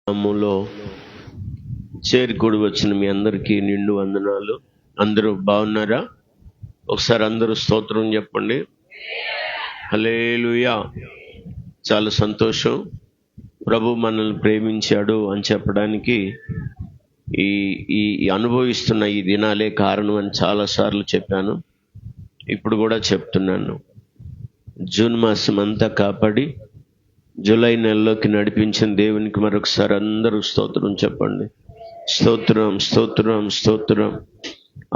నామములో చేరికూడి వచ్చిన మీ అందరికీ నిండు వందనాలు. అందరూ బాగున్నారా? ఒకసారి అందరూ స్తోత్రం చెప్పండి. హల్లెలూయా. చాలా సంతోషం. ప్రభు మనల్ని ప్రేమించాడు అని చెప్పడానికి ఈ ఈ అనుభవిస్తున్న ఈ దినాలే కారణం అని చాలాసార్లు చెప్పాను. ఇప్పుడు కూడా చెప్తున్నాను. జూన్ మాసం అంతా కాపాడి జూలై నెలలోకి నడిపించిన దేవునికి మరొకసారి అందరూ స్తోత్రం చెప్పండి. స్తోత్రం, స్తోత్రం, స్తోత్రం.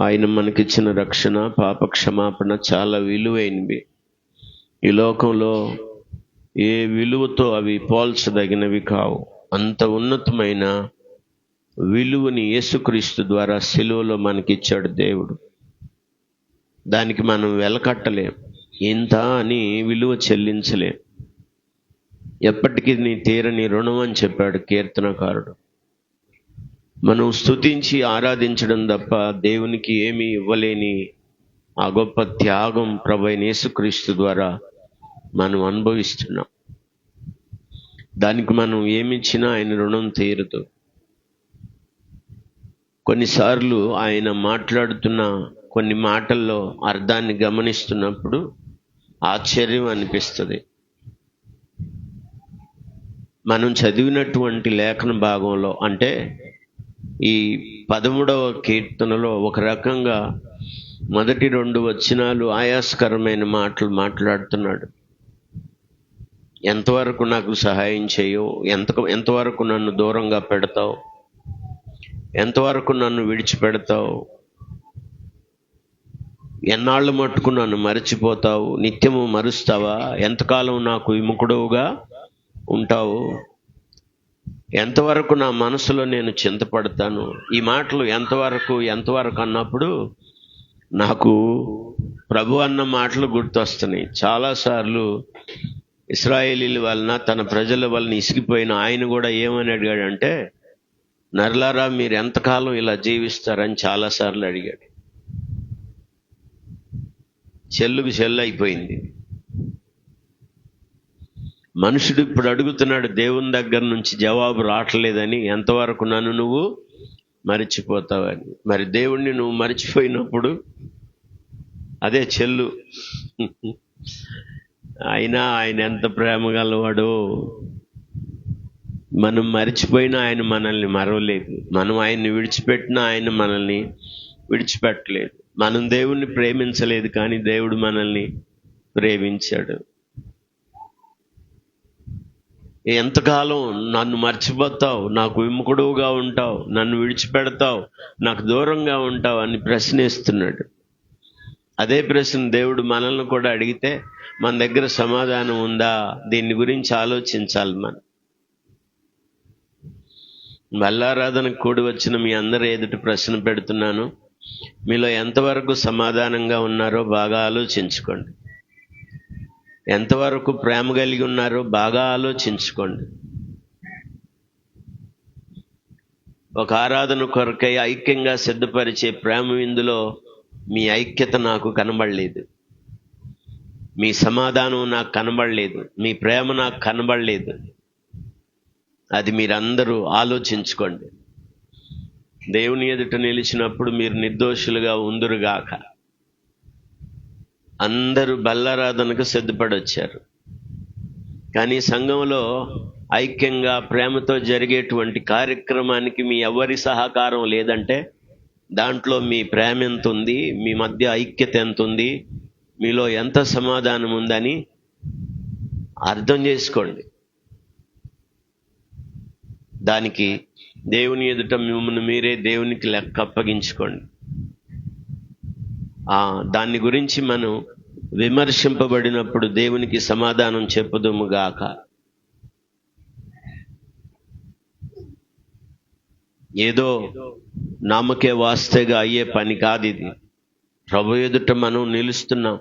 ఆయన మనకిచ్చిన రక్షణ, పాప క్షమాపణ చాలా విలువైనవి. ఈ లోకంలో ఏ విలువతో అవి పోల్చదగినవి కావు. అంత ఉన్నతమైన విలువని యేసుక్రీస్తు ద్వారా సిలువలో మనకిచ్చాడు దేవుడు. దానికి మనం వెలకట్టలేం, ఇంత అని విలువ చెల్లించలేం. ఎప్పటికీ నీ తీరని రుణం అని చెప్పాడు కీర్తనకారుడు. మనం స్తుతించి ఆరాధించడం తప్ప దేవునికి ఏమీ ఇవ్వలేని ఆ గొప్ప త్యాగం ప్రభువైన యేసుక్రీస్తు ద్వారా మనం అనుభవిస్తున్నాం. దానికి మనం ఏమిచ్చినా ఆయన రుణం తీరదు. కొన్నిసార్లు ఆయన మాట్లాడుతున్న కొన్ని మాటల్లో అర్థాన్ని గమనిస్తున్నప్పుడు ఆశ్చర్యం అనిపిస్తుంది. మనం చదివినటువంటి లేఖన భాగంలో, అంటే ఈ 13వ కీర్తనలో ఒక రకంగా మొదటి 2 వచనాలు ఆయాసకరమైన మాటలు మాట్లాడుతున్నాడు. ఎంతవరకు నాకు సహాయం చేయవు, ఎంతవరకు నన్ను దూరంగా పెడతావు, ఎంతవరకు నన్ను విడిచిపెడతావు, ఎన్నాళ్ళు మట్టుకు నన్ను మరచిపోతావు, నిత్యము మరుస్తావా, ఎంతకాలం నాకు విముఖుడవుగా ఉంటావు, ఎంతవరకు నా మనసులో నేను చింతపడతాను. ఈ మాటలు ఎంతవరకు అన్నప్పుడు నాకు ప్రభు అన్న మాటలు గుర్తొస్తున్నాయి. చాలాసార్లు ఇశ్రాయేలీల వలన, తన ప్రజల వలన ఇసిగిపోయిన ఆయన కూడా ఏమని అడిగాడంటే, నరులారా మీరు ఎంతకాలం ఇలా జీవిస్తారని చాలాసార్లు అడిగాడు. చెల్లుకు చెల్లు అయిపోయింది. మనుషుడు ఇప్పుడు అడుగుతున్నాడు దేవుని దగ్గర నుంచి జవాబు రావట్లేదని, ఎంతవరకు నన్ను నువ్వు మరిచిపోతావని. మరి దేవుణ్ణి నువ్వు మరిచిపోయినప్పుడు అదే చెల్లు. అయినా ఆయన ఎంత ప్రేమ గలవాడో. మనం మరిచిపోయినా ఆయన మనల్ని మరవలేదు, మనం ఆయన్ని విడిచిపెట్టినా ఆయన మనల్ని విడిచిపెట్టలేదు. మనం దేవుణ్ణి ప్రేమించలేదు, కానీ దేవుడు మనల్ని ప్రేమించాడు. ఎంతకాలం నన్ను మర్చిపోతావు, నాకు విముఖుడుగా ఉంటావు, నన్ను విడిచిపెడతావు, నాకు దూరంగా ఉంటావు అని ప్రశ్నిస్తున్నాడు. అదే ప్రశ్న దేవుడు మనల్ని కూడా అడిగితే మన దగ్గర సమాధానం ఉందా? దీని గురించి ఆలోచించాలి. బల్లారాధనకు కూడి వచ్చిన మీ అందరి ఎదుటి ప్రశ్న పెడుతున్నాను. మీలో ఎంతవరకు సమాధానంగా ఉన్నారో బాగా ఆలోచించుకోండి. ఎంతవరకు ప్రేమ కలిగి ఉన్నారో బాగా ఆలోచించుకోండి. ఒక ఆరాధన కొరకై ఐక్యంగా సిద్ధపరిచే ప్రేమ విందులో మీ ఐక్యత నాకు కనబడలేదు, మీ సమాధానం నాకు కనబడలేదు, మీ ప్రేమ నాకు కనబడలేదు. అది మీరందరూ ఆలోచించుకోండి. దేవుని ఎదుట నిలిచినప్పుడు మీరు నిర్దోషులుగా ఉందురుగాక. అందరూ బల్లారాధనకు సిద్ధపడొచ్చారు, కానీ సంఘంలో ఐక్యంగా ప్రేమతో జరిగేటువంటి కార్యక్రమానికి మీ ఎవరి సహకారం లేదంటే దాంట్లో మీ ప్రేమ ఎంత ఉంది, మీ మధ్య ఐక్యత ఎంత ఉంది, మీలో ఎంత సమాధానం ఉందని అర్థం చేసుకోండి. దానికి దేవుని ఎదుట మిమ్మల్ని మీరే దేవునికి లెక్క అప్పగించుకోండి. దాన్ని గురించి మనం విమర్శింపబడినప్పుడు దేవునికి సమాధానం చెప్పుదుముగాక. ఏదో నామకే వాస్తేగా అయ్యే పని కాదు ఇది. ప్రభు ఎదుట మనం నిలుస్తున్నాం.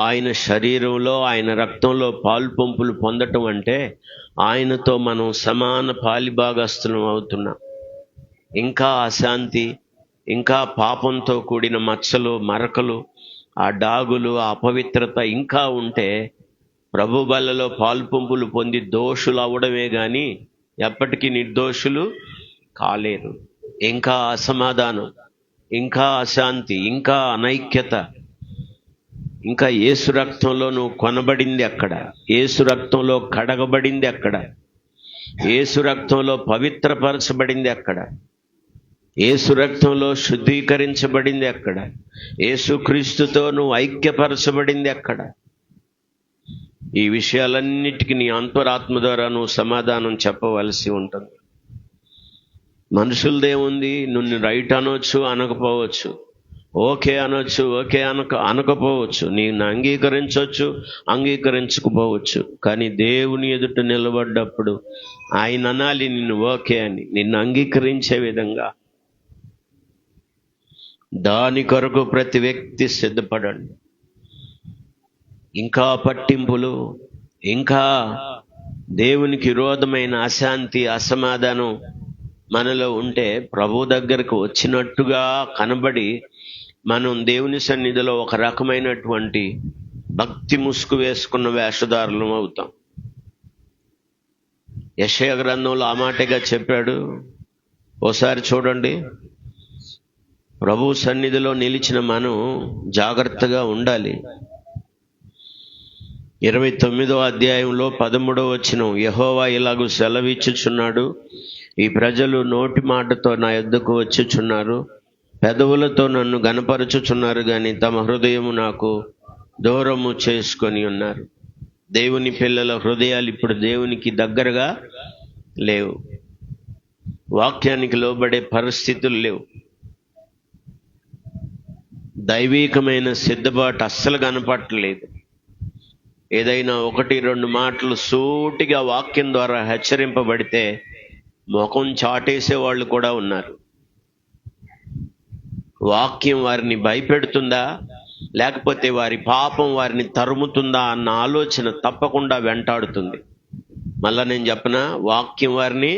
ఆయన శరీరంలో, ఆయన రక్తంలో పాలు పంపులు పొందటం అంటే ఆయనతో మనం సమాన పాలిభాగస్తులం అవుతున్నాం. ఇంకా అశాంతి, ఇంకా పాపంతో కూడిన మచ్చలు, మరకలు, ఆ డాగులు, ఆ అపవిత్రత ఇంకా ఉంటే ప్రభు బల్లలో పాలు పంపులు పొంది దోషులు అవ్వడమే కానీ ఎప్పటికీ నిర్దోషులు కాలేరు. ఇంకా అసమాధానం, ఇంకా అశాంతి, ఇంకా అనైక్యత. ఇంకా యేసు రక్తంలో నువ్వు కొనబడింది ఎక్కడ? యేసు రక్తంలో కడగబడింది ఎక్కడ? యేసు రక్తంలో పవిత్రపరచబడింది ఎక్కడ? యేసు రక్తంలో శుద్ధీకరించబడింది ఎక్కడ? యేసుక్రీస్తుతో నువ్వు ఐక్యపరచబడింది ఎక్కడ? ఈ విషయాలన్నిటికీ నీ అంతరాత్మ ద్వారా నువ్వు సమాధానం చెప్పవలసి ఉంటుంది. మనుషులదేముంది? నువ్వు రైట్ అనొచ్చు, అనకపోవచ్చు. ఓకే అనొచ్చు, ఓకే అనకపోవచ్చు. నేను అంగీకరించవచ్చు, అంగీకరించకపోవచ్చు. కానీ దేవుని ఎదుట నిలబడ్డప్పుడు ఆయన అనాలి నిన్ను ఓకే అని, నిన్ను అంగీకరించే విధంగా. దాని కొరకు ప్రతి వ్యక్తి సిద్ధపడండి. ఇంకా పట్టింపులు, ఇంకా దేవునికి విరోధమైన అశాంతి, అసమాధానం మనలో ఉంటే ప్రభు దగ్గరకు వచ్చినట్టుగా కనబడి మనం దేవుని సన్నిధిలో ఒక రకమైనటువంటి భక్తి ముసుగు వేసుకున్న వేషధారులం అవుతాం. యెషయా గ్రంథంలో ఆ మాటగా చెప్పాడు. ఓసారి చూడండి. ప్రభు సన్నిధిలో నిలిచిన మనం జాగ్రత్తగా ఉండాలి. 29వ అధ్యాయంలో 13వ వచనం, యెహోవా ఇలాగూ సెలవిచ్చుచున్నాడు, ఈ ప్రజలు నోటి మాటతో నా యొద్దకు వచ్చుచున్నారు, పెదవులతో నన్ను గనపరచుచున్నారు, కానీ తమ హృదయము నాకు దూరము చేసుకొని ఉన్నారు. దేవుని పిల్లల హృదయాలు ఇప్పుడు దేవునికి దగ్గరగా లేవు. వాక్యానికి లోబడే పరిస్థితులు లేవు. దైవీకమైన సిద్ధపాటు అస్సలు కనపట్టలేదు. ఏదైనా 1-2 మాటలు సూటిగా వాక్యం ద్వారా హెచ్చరింపబడితే ముఖం చాటేసే వాళ్ళు కూడా ఉన్నారు. వాక్యం వారిని భయపెడుతుందా, లేకపోతే వారి పాపం వారిని తరుముతుందా అన్న ఆలోచన తప్పకుండా వెంటాడుతుంది. మళ్ళా నేను చెప్పనా, వాక్యం వారిని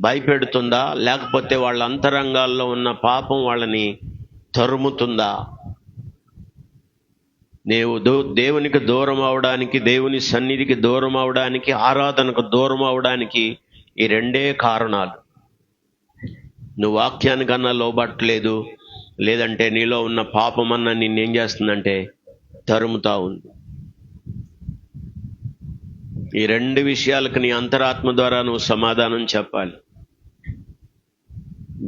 భయపెడుతుందా, లేకపోతే వాళ్ళ అంతరంగాల్లో ఉన్న పాపం వాళ్ళని తరుముతుందా? దేవునికి దూరం అవడానికి, దేవుని సన్నిధికి దూరం అవడానికి, ఆరాధనకు దూరం అవడానికి ఈ 2 కారణాలు. నువ్వు వాక్యానికన్నా లోబట్టలేదు, లేదంటే నీలో ఉన్న పాపమన్నా నిన్నేం చేస్తుందంటే తరుముతా ఉంది. ఈ 2 విషయాలకు నీ అంతరాత్మ ద్వారా నువ్వు సమాధానం చెప్పాలి.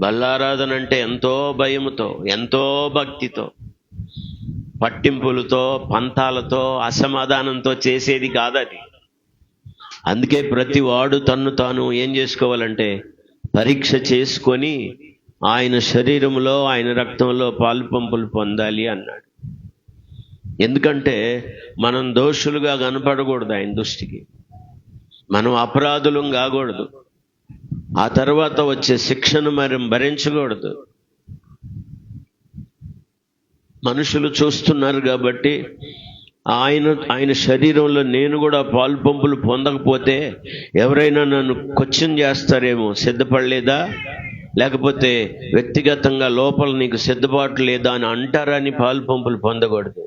బల్లారాధన అంటే ఎంతో భయముతో, ఎంతో భక్తితో, పట్టింపులతో, పంతాలతో, అసమాధానంతో చేసేది కాదు అది. అందుకే ప్రతి వాడు తన్ను తాను ఏం చేసుకోవాలంటే పరీక్ష చేసుకొని ఆయన శరీరంలో, ఆయన రక్తంలో పాలు పంపులు పొందాలి అన్నాడు. ఎందుకంటే మనం దోషులుగా కనపడకూడదు ఆయన దృష్టికి, మనం అపరాధులం కాకూడదు, ఆ తర్వాత వచ్చే శిక్షను మనం భరించకూడదు. మనుషులు చూస్తున్నారు కాబట్టి ఆయన శరీరంలో నేను కూడా పాలు పంపులు పొందకపోతే ఎవరైనా నన్ను క్వశ్చన్ చేస్తారేమో, సిద్ధపడలేదా, లేకపోతే వ్యక్తిగతంగా లోపల నీకు సిద్ధపాటు లేదా అని అంటారని పాలు పంపులు పొందకూడదు.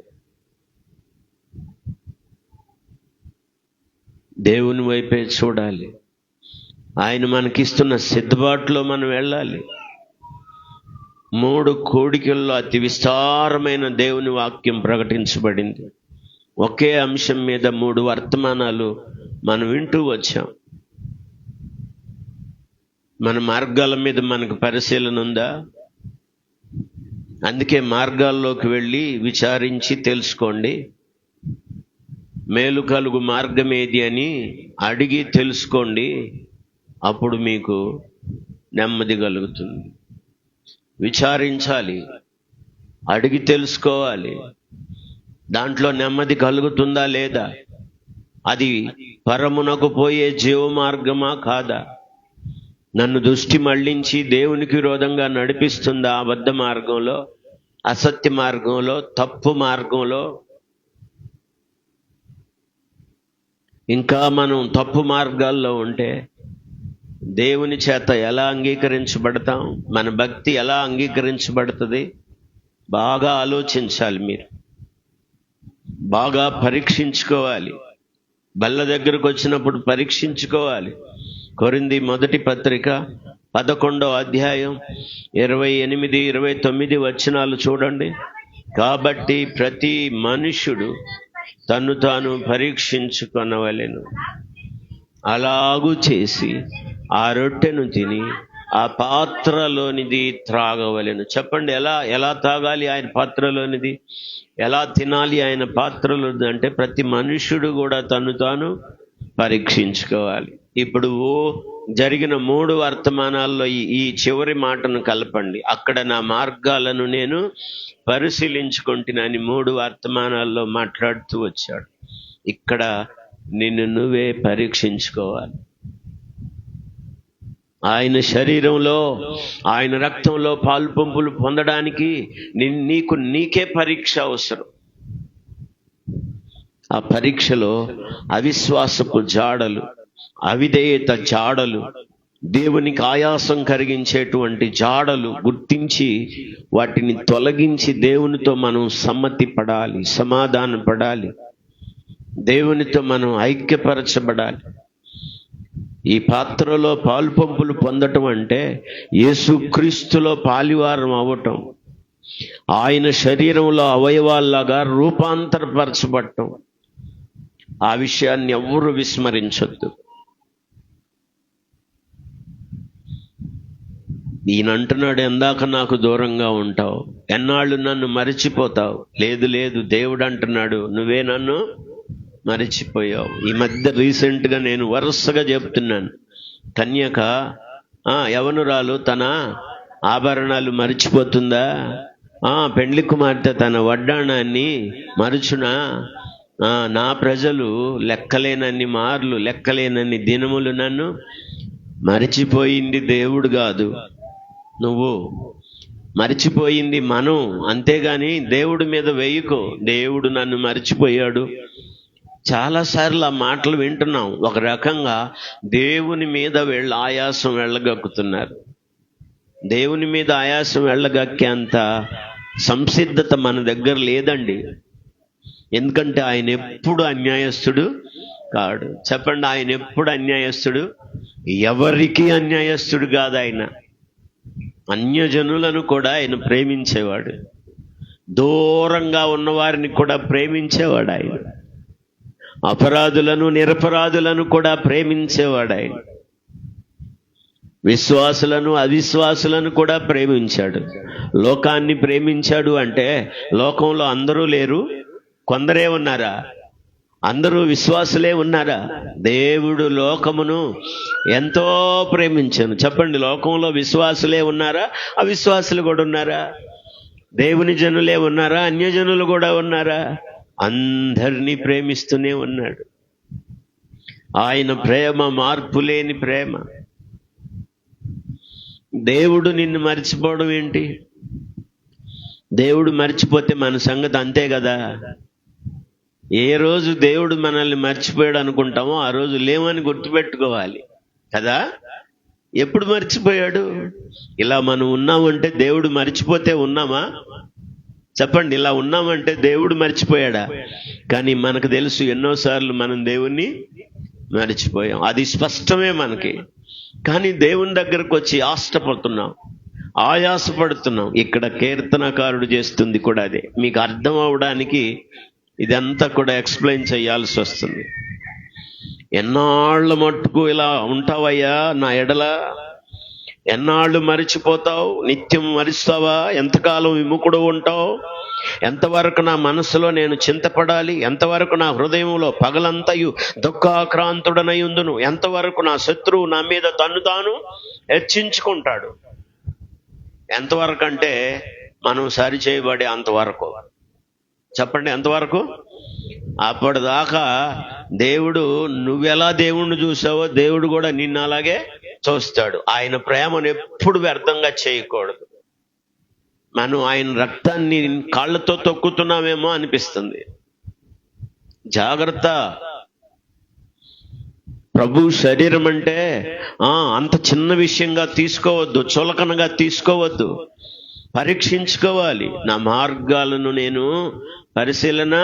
దేవుని వైపే చూడాలి. ఆయన మనకిస్తున్న సిద్ధపాటులో మనం వెళ్ళాలి. 3 కోడికల్లో అతి విస్తారమైన దేవుని వాక్యం ప్రకటించబడింది. ఒకే అంశం మీద 3 వర్తమానాలు మనం వింటూ వచ్చాం. మన మార్గాల మీద మనకు పరిశీలన ఉందా? అందుకే మార్గాల్లోకి వెళ్ళి విచారించి తెలుసుకోండి. మేలు కలుగు మార్గం ఏది అని అడిగి తెలుసుకోండి. అప్పుడు మీకు నెమ్మది కలుగుతుంది. విచారించాలి, అడిగి తెలుసుకోవాలి. దాంట్లో నెమ్మది కలుగుతుందా లేదా? అది పరమునకు పోయే జీవ మార్గమా కాదా? నన్ను దృష్టి మళ్లించి దేవునికి విరోధంగా నడిపిస్తుందా? అబద్ధ మార్గంలో, అసత్య మార్గంలో, తప్పు మార్గంలో. ఇంకా మనం తప్పు మార్గాల్లో ఉంటే దేవుని చేత ఎలా అంగీకరించబడతాం? మన భక్తి ఎలా అంగీకరించబడుతుంది? బాగా ఆలోచించాలి. మీరు బాగా పరీక్షించుకోవాలి. బల్ల దగ్గరకు వచ్చినప్పుడు పరీక్షించుకోవాలి. కొరింథీ మొదటి పత్రిక 11వ అధ్యాయం 28, 29 వచనాలు చూడండి. కాబట్టి ప్రతి మనుష్యుడు తన్ను తాను పరీక్షించుకొనవలెను. అలాగూ చేసి ఆ రొట్టెను తిని ఆ పాత్రలోనిది త్రాగవలెను. చెప్పండి, ఎలా తాగాలి ఆయన పాత్రలోనిది? ఎలా తినాలి ఆయన పాత్రలోనిది? అంటే ప్రతి మనుష్యుడు కూడా తను తాను పరీక్షించుకోవాలి. ఇప్పుడు జరిగిన 3 వర్తమానాల్లో ఈ చివరి మాటను కలపండి. అక్కడ నా మార్గాలను నేను పరిశీలించుకుంటున్నాను 3 వర్తమానాల్లో మాట్లాడుతూ వచ్చాడు. ఇక్కడ నిన్ను నువ్వే పరీక్షించుకోవాలి. ఆయన శరీరంలో, ఆయన రక్తంలో పాలు పంపులు పొందడానికి నీకే పరీక్ష అవసరం. ఆ పరీక్షలో అవిశ్వాసపు జాడలు, అవిధేయత జాడలు, దేవునికి ఆయాసం కలిగించేటువంటి జాడలు గుర్తించి వాటిని తొలగించి దేవునితో మనం సమ్మతి పడాలి, సమాధాన పడాలి, దేవునితో మనం ఐక్యపరచబడాలి. ఈ పాత్రలో పాలు పంపులు పొందటం అంటే యేసుక్రీస్తులో పాలివారం అవ్వటం, ఆయన శరీరంలో అవయవాల్లాగా రూపాంతరపరచబడటం. ఆ విషయాన్ని ఎవ్వరూ విస్మరించొద్దు. ఈయన అంటున్నాడు, ఎందాక నాకు దూరంగా ఉంటావు, ఎన్నాళ్ళు నన్ను మరిచిపోతావు. లేదు, దేవుడు అంటున్నాడు, నువ్వే నన్ను మరిచిపోయావు. ఈ మధ్య రీసెంట్గా నేను వరుసగా చెప్తున్నాను, కన్యక యవనురాలు తన ఆభరణాలు మరిచిపోతుందా? పెండ్లి కుమార్తె తన వడ్డాణాన్ని మరుచునా? నా ప్రజలు లెక్కలేనన్ని మార్లు, లెక్కలేనన్ని దినములు నన్ను మరిచిపోయింది దేవుడు కాదు, నువ్వు మరిచిపోయింది మనం. అంతేగాని దేవుడి మీద వేయకో, దేవుడు నన్ను మరిచిపోయాడు. చాలాసార్లు ఆ మాటలు వింటున్నాం. ఒక రకంగా దేవుని మీద ఆయాసం వెళ్ళగక్కుతున్నారు. దేవుని మీద ఆయాసం వెళ్ళగక్కేంత సంసిద్ధత మన దగ్గర లేదండి. ఎందుకంటే ఆయన ఎప్పుడు అన్యాయస్తుడు కాడు. చెప్పండి, ఆయన ఎప్పుడు అన్యాయస్తుడు? ఎవరికి అన్యాయస్తుడు కాదు. ఆయన అన్యజనులను కూడా ఆయన ప్రేమించేవాడు, దూరంగా ఉన్నవారిని కూడా ప్రేమించేవాడు. ఆయన అపరాధులను, నిరపరాధులను కూడా ప్రేమించేవాడు. ఆయన విశ్వాసులను, అవిశ్వాసులను కూడా ప్రేమించాడు. లోకాన్ని ప్రేమించాడు అంటే లోకంలో అందరూ లేరు, కొందరే ఉన్నారా? అందరూ విశ్వాసులే ఉన్నారా? దేవుడు లోకమును ఎంతో ప్రేమించాను. చెప్పండి, లోకంలో విశ్వాసులే ఉన్నారా? అవిశ్వాసులు కూడా ఉన్నారా? దేవుని జనులే ఉన్నారా? అన్యజనులు కూడా ఉన్నారా? అందరినీ ప్రేమిస్తూనే ఉన్నాడు. ఆయన ప్రేమ మార్పులేని ప్రేమ. దేవుడు నిన్ను మర్చిపోవడం ఏంటి? దేవుడు మర్చిపోతే మన సంగతి అంతే కదా. ఏ రోజు దేవుడు మనల్ని మర్చిపోయాడు అనుకుంటామో ఆ రోజు లేమని గుర్తుపెట్టుకోవాలి కదా. ఎప్పుడు మర్చిపోయాడు? ఇలా మనం ఉన్నామంటే దేవుడు మర్చిపోతే ఉన్నామా? చెప్పండి, ఇలా ఉన్నామంటే దేవుడు మర్చిపోయాడా? కానీ మనకు తెలుసు ఎన్నోసార్లు మనం దేవుణ్ణి మర్చిపోయాం. అది స్పష్టమే మనకి. కానీ దేవుని దగ్గరకు వచ్చి ఆశపడుతున్నాం, ఆయాసపడుతున్నాం. ఇక్కడ కీర్తనకారుడు చేస్తుంది కూడా అదే. మీకు అర్థం అవడానికి ఇదంతా కూడా ఎక్స్ప్లెయిన్ చేయాల్సి వస్తుంది. ఎన్నాళ్ళ మట్టుకు ఇలా ఉంటావయ్యా నా ఎడల? ఎన్నాళ్ళు మరిచిపోతావు? నిత్యం మరిస్తావా? ఎంతకాలం విముఖుడు ఉంటావు? ఎంతవరకు నా మనసులో నేను చింతపడాలి? ఎంతవరకు నా హృదయంలో పగలంతయు దుఃఖాక్రాంతుడనై ఉందును? ఎంతవరకు నా శత్రువు నా మీద తన్ను తాను హెచ్చించుకుంటాడు? ఎంతవరకు అంటే మనం సరిచేయబడే అంతవరకు. చెప్పండి, ఎంతవరకు? అప్పటిదాకా దేవుడు, నువ్వెలా దేవుణ్ణి చూసావో దేవుడు కూడా నిన్ను అలాగే చూస్తాడు. ఆయన ప్రేమను ఎప్పుడు వ్యర్థంగా చేయకూడదు. మనం ఆయన రక్తాన్ని కాళ్ళతో తొక్కుతున్నామేమో అనిపిస్తుంది. జాగ్రత్త. ప్రభు శరీరం అంటే అంత చిన్న విషయంగా తీసుకోవద్దు, చులకనగా తీసుకోవద్దు. పరీక్షించుకోవాలి. నా మార్గాలను నేను పరిశీలన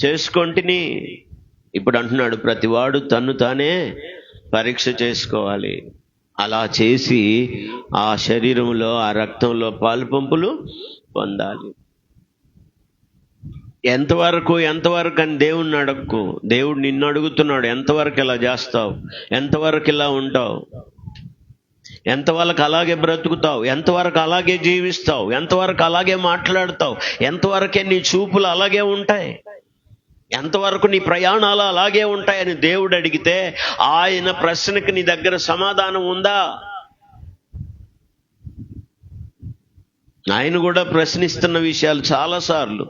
చేసుకొంటిని. ఇప్పుడు అంటున్నాడు, ప్రతివాడు తన్ను తానే పరీక్ష చేసుకోవాలి. అలా చేసి ఆ శరీరంలో ఆ రక్తంలో పాలు పంపులు పొందాలి. ఎంతవరకు అని దేవుణ్ణి అడగకు. దేవుడు నిన్ను అడుగుతున్నాడు, ఎంతవరకు ఇలా చేస్తావు, ఎంతవరకు ఇలా ఉంటావు, ఎంతవరకు అలాగే బ్రతుకుతావు, ఎంతవరకు అలాగే జీవిస్తావు, ఎంతవరకు అలాగే మాట్లాడతావు, ఎంతవరకే నీ చూపులు అలాగే ఉంటాయి, ఎంతవరకు నీ ప్రయాణాలు అలాగే ఉంటాయని దేవుడు అడిగితే ఆయన ప్రశ్నకి నీ దగ్గర సమాధానం ఉందా? ఆయన కూడా ప్రశ్నిస్తున్న విషయాలు చాలాసార్లు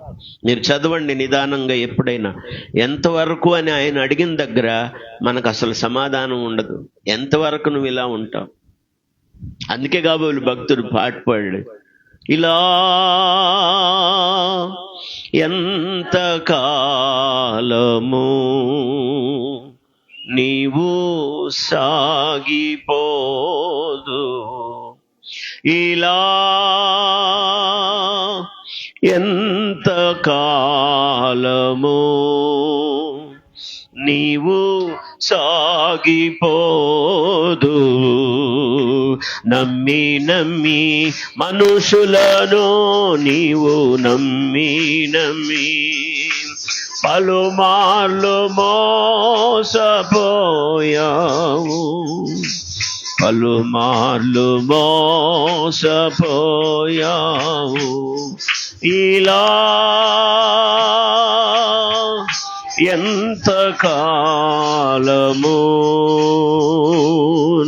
మీరు చదవండి నిదానంగా. ఎప్పుడైనా ఎంతవరకు అని ఆయన అడిగిన దగ్గర మనకు అసలు సమాధానం ఉండదు. ఎంతవరకు నువ్వు ఇలా ఉంటావు? అందుకే కాబోలు భక్తుడు పాట పాడాడు, ఇలా ఎంత కాలము నీవు సాగిపోదు, ఇలా ఎంత కాలము నీవు సాగిపోదు, నమ్మి మనుషులను నీవు నమ్మి పలుమార్లు మోసపోయావు, పలుమార్లు మోసపోయావు, ఇలా ఎంత కాలము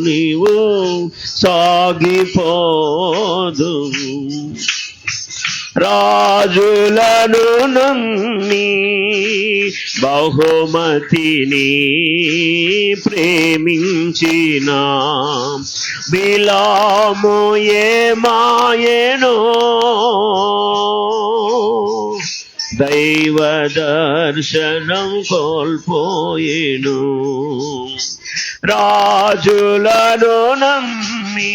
నీవు సాగిపోదు, రాజులను నమ్మి బహుమతిని ప్రేమించిన బిలాము ఏమాయెనో, దైవ దర్శనం కోల్పోయెను, రాజులను నమ్మి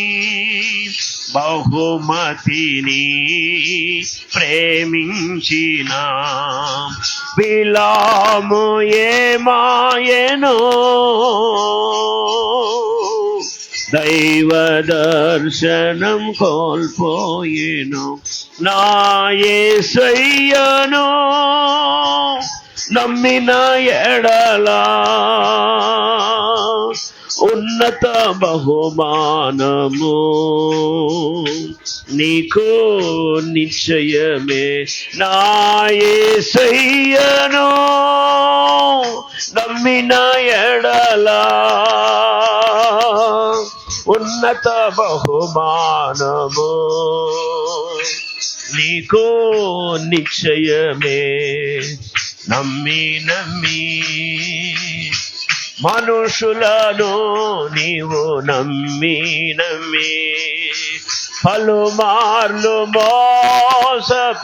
బహుమతిని ప్రేమించిన బిలాము ఏమాయెనో, దైవ దర్శనం కోల్పోయెను, నా యేసయ్యను నమ్మిన ఎడలా ఉన్నత బహుమానము నీకు నిశ్చయమే, నా యేసయ్యను నమ్మిన ఎడలా ఉన్నత బహుమానము నీకు నిశ్చయమే, నమ్మి మనుషులను నీవు నమ్మి పలుమార్లు మోసపోయావు,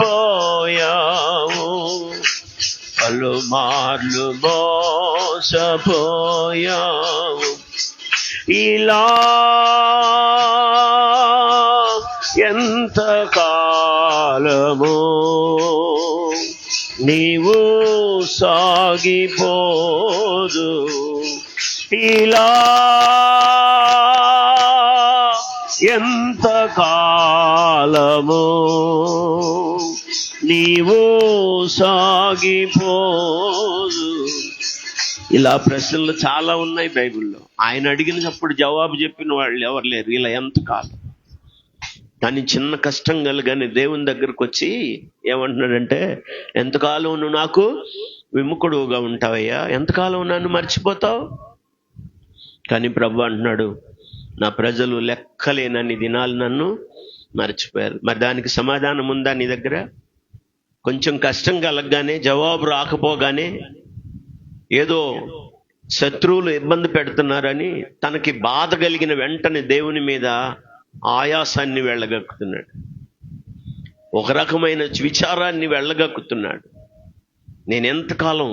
పలుమార్లు మోసపోయావు, ఇలా ఎంత కాలము నీవు సాగిపోదు, ఇలా ఎంత కాలము నీవు సాగిపోదు. ఇలా ప్రశ్నలు చాలా ఉన్నాయి బైబిల్లో. ఆయన అడిగినప్పుడు జవాబు చెప్పిన వాళ్ళు ఎవరు లేరు. ఇలా ఎంతకాలం కానీ చిన్న కష్టం కలగానే దేవుని దగ్గరకు వచ్చి ఏమంటున్నాడంటే, ఎంతకాలం నువ్వు నాకు విముఖుడుగా ఉంటావయ్యా, ఎంతకాలం నన్ను మర్చిపోతావు? కానీ ప్రభు అంటున్నాడు, నా ప్రజలు లెక్కలేనన్ని దినాలు నన్ను మర్చిపోయారు. మరి దానికి సమాధానం ఉందా నీ దగ్గర? కొంచెం కష్టం కలగగానే, జవాబు రాకపోగానే, ఏదో శత్రువులు ఇబ్బంది పెడుతున్నారని తనకి బాధ కలిగిన వెంటనే దేవుని మీద ఆయాసాన్ని వెళ్ళగక్కుతున్నాడు, ఒక రకమైన విచారాన్ని వెళ్ళగక్కుతున్నాడు. నేను ఎంతకాలం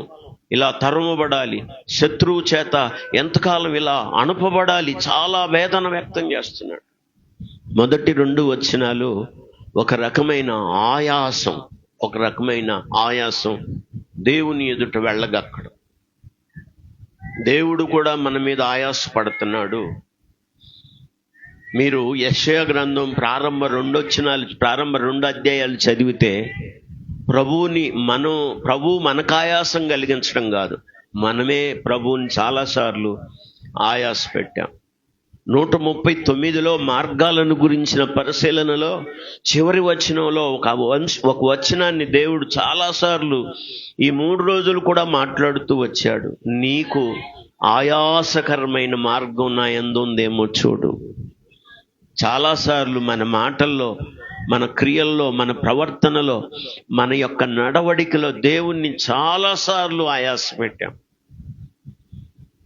ఇలా తరుమబడాలి, శత్రువు చేత ఎంతకాలం ఇలా అణపబడాలి, చాలా వేదన వ్యక్తం చేస్తున్నాడు. మొదటి 2 వచనాలు ఒక రకమైన ఆయాసం దేవుని ఎదుట వెళ్ళగక్కడం. దేవుడు కూడా మన మీద ఆయాసపడుతున్నాడు. మీరు యెషయా గ్రంథం ప్రారంభ 2 అధ్యాయాలు చదివితే ప్రభువు మనకు ఆయాసం కలిగించడం కాదు, మనమే ప్రభువుని చాలాసార్లు ఆయాస పెట్టాం. 139లో మార్గాలను గురించిన పరిశీలనలో చివరి వచనంలో ఒక వచనాన్ని దేవుడు చాలాసార్లు ఈ 3 రోజులు కూడా మాట్లాడుతూ వచ్చాడు. నీకు ఆయాసకరమైన మార్గం నా యందు ఉందేమో చూడు. చాలాసార్లు మన మాటల్లో, మన క్రియల్లో, మన ప్రవర్తనలో, మన యొక్క నడవడికలో దేవుణ్ణి చాలాసార్లు ఆయాస పెట్టాం.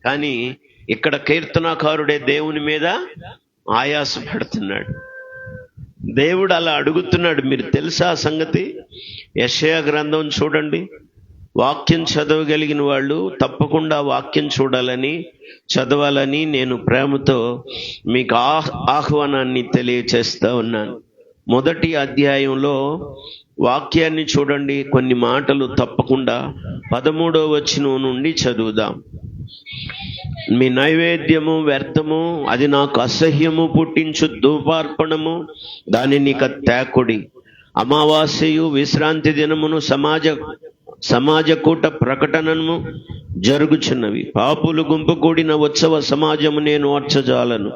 కానీ ఇక్కడ కీర్తనాకారుడే దేవుని మీద ఆయాస పడుతున్నాడు. దేవుడు అలా అడుగుతున్నాడు. మీరు తెలుసా ఆ సంగతి? యెషయా గ్రంథం చూడండి. వాక్యం చదవగలిగిన వాళ్ళు తప్పకుండా వాక్యం చదవాలని నేను ప్రేమతో మీకు ఆహ్వానాన్ని తెలియచేస్తా ఉన్నాను. 1వ అధ్యాయంలో వాక్యాన్ని చూడండి. కొన్ని మాటలు తప్పకుండా 13వ వచనం నుండి చదువుదాం. మీ నైవేద్యము వ్యర్థము, అది నాకు అసహ్యము పుట్టించు ధూపార్పణము, దానిని ఇక తేకుడి. అమావాస్యయు విశ్రాంతి దినమును సమాజ కూట ప్రకటనము జరుగుచున్నవి. పాపులు గుంపు కూడిన ఉత్సవ సమాజము నేను వచ్చజాలను.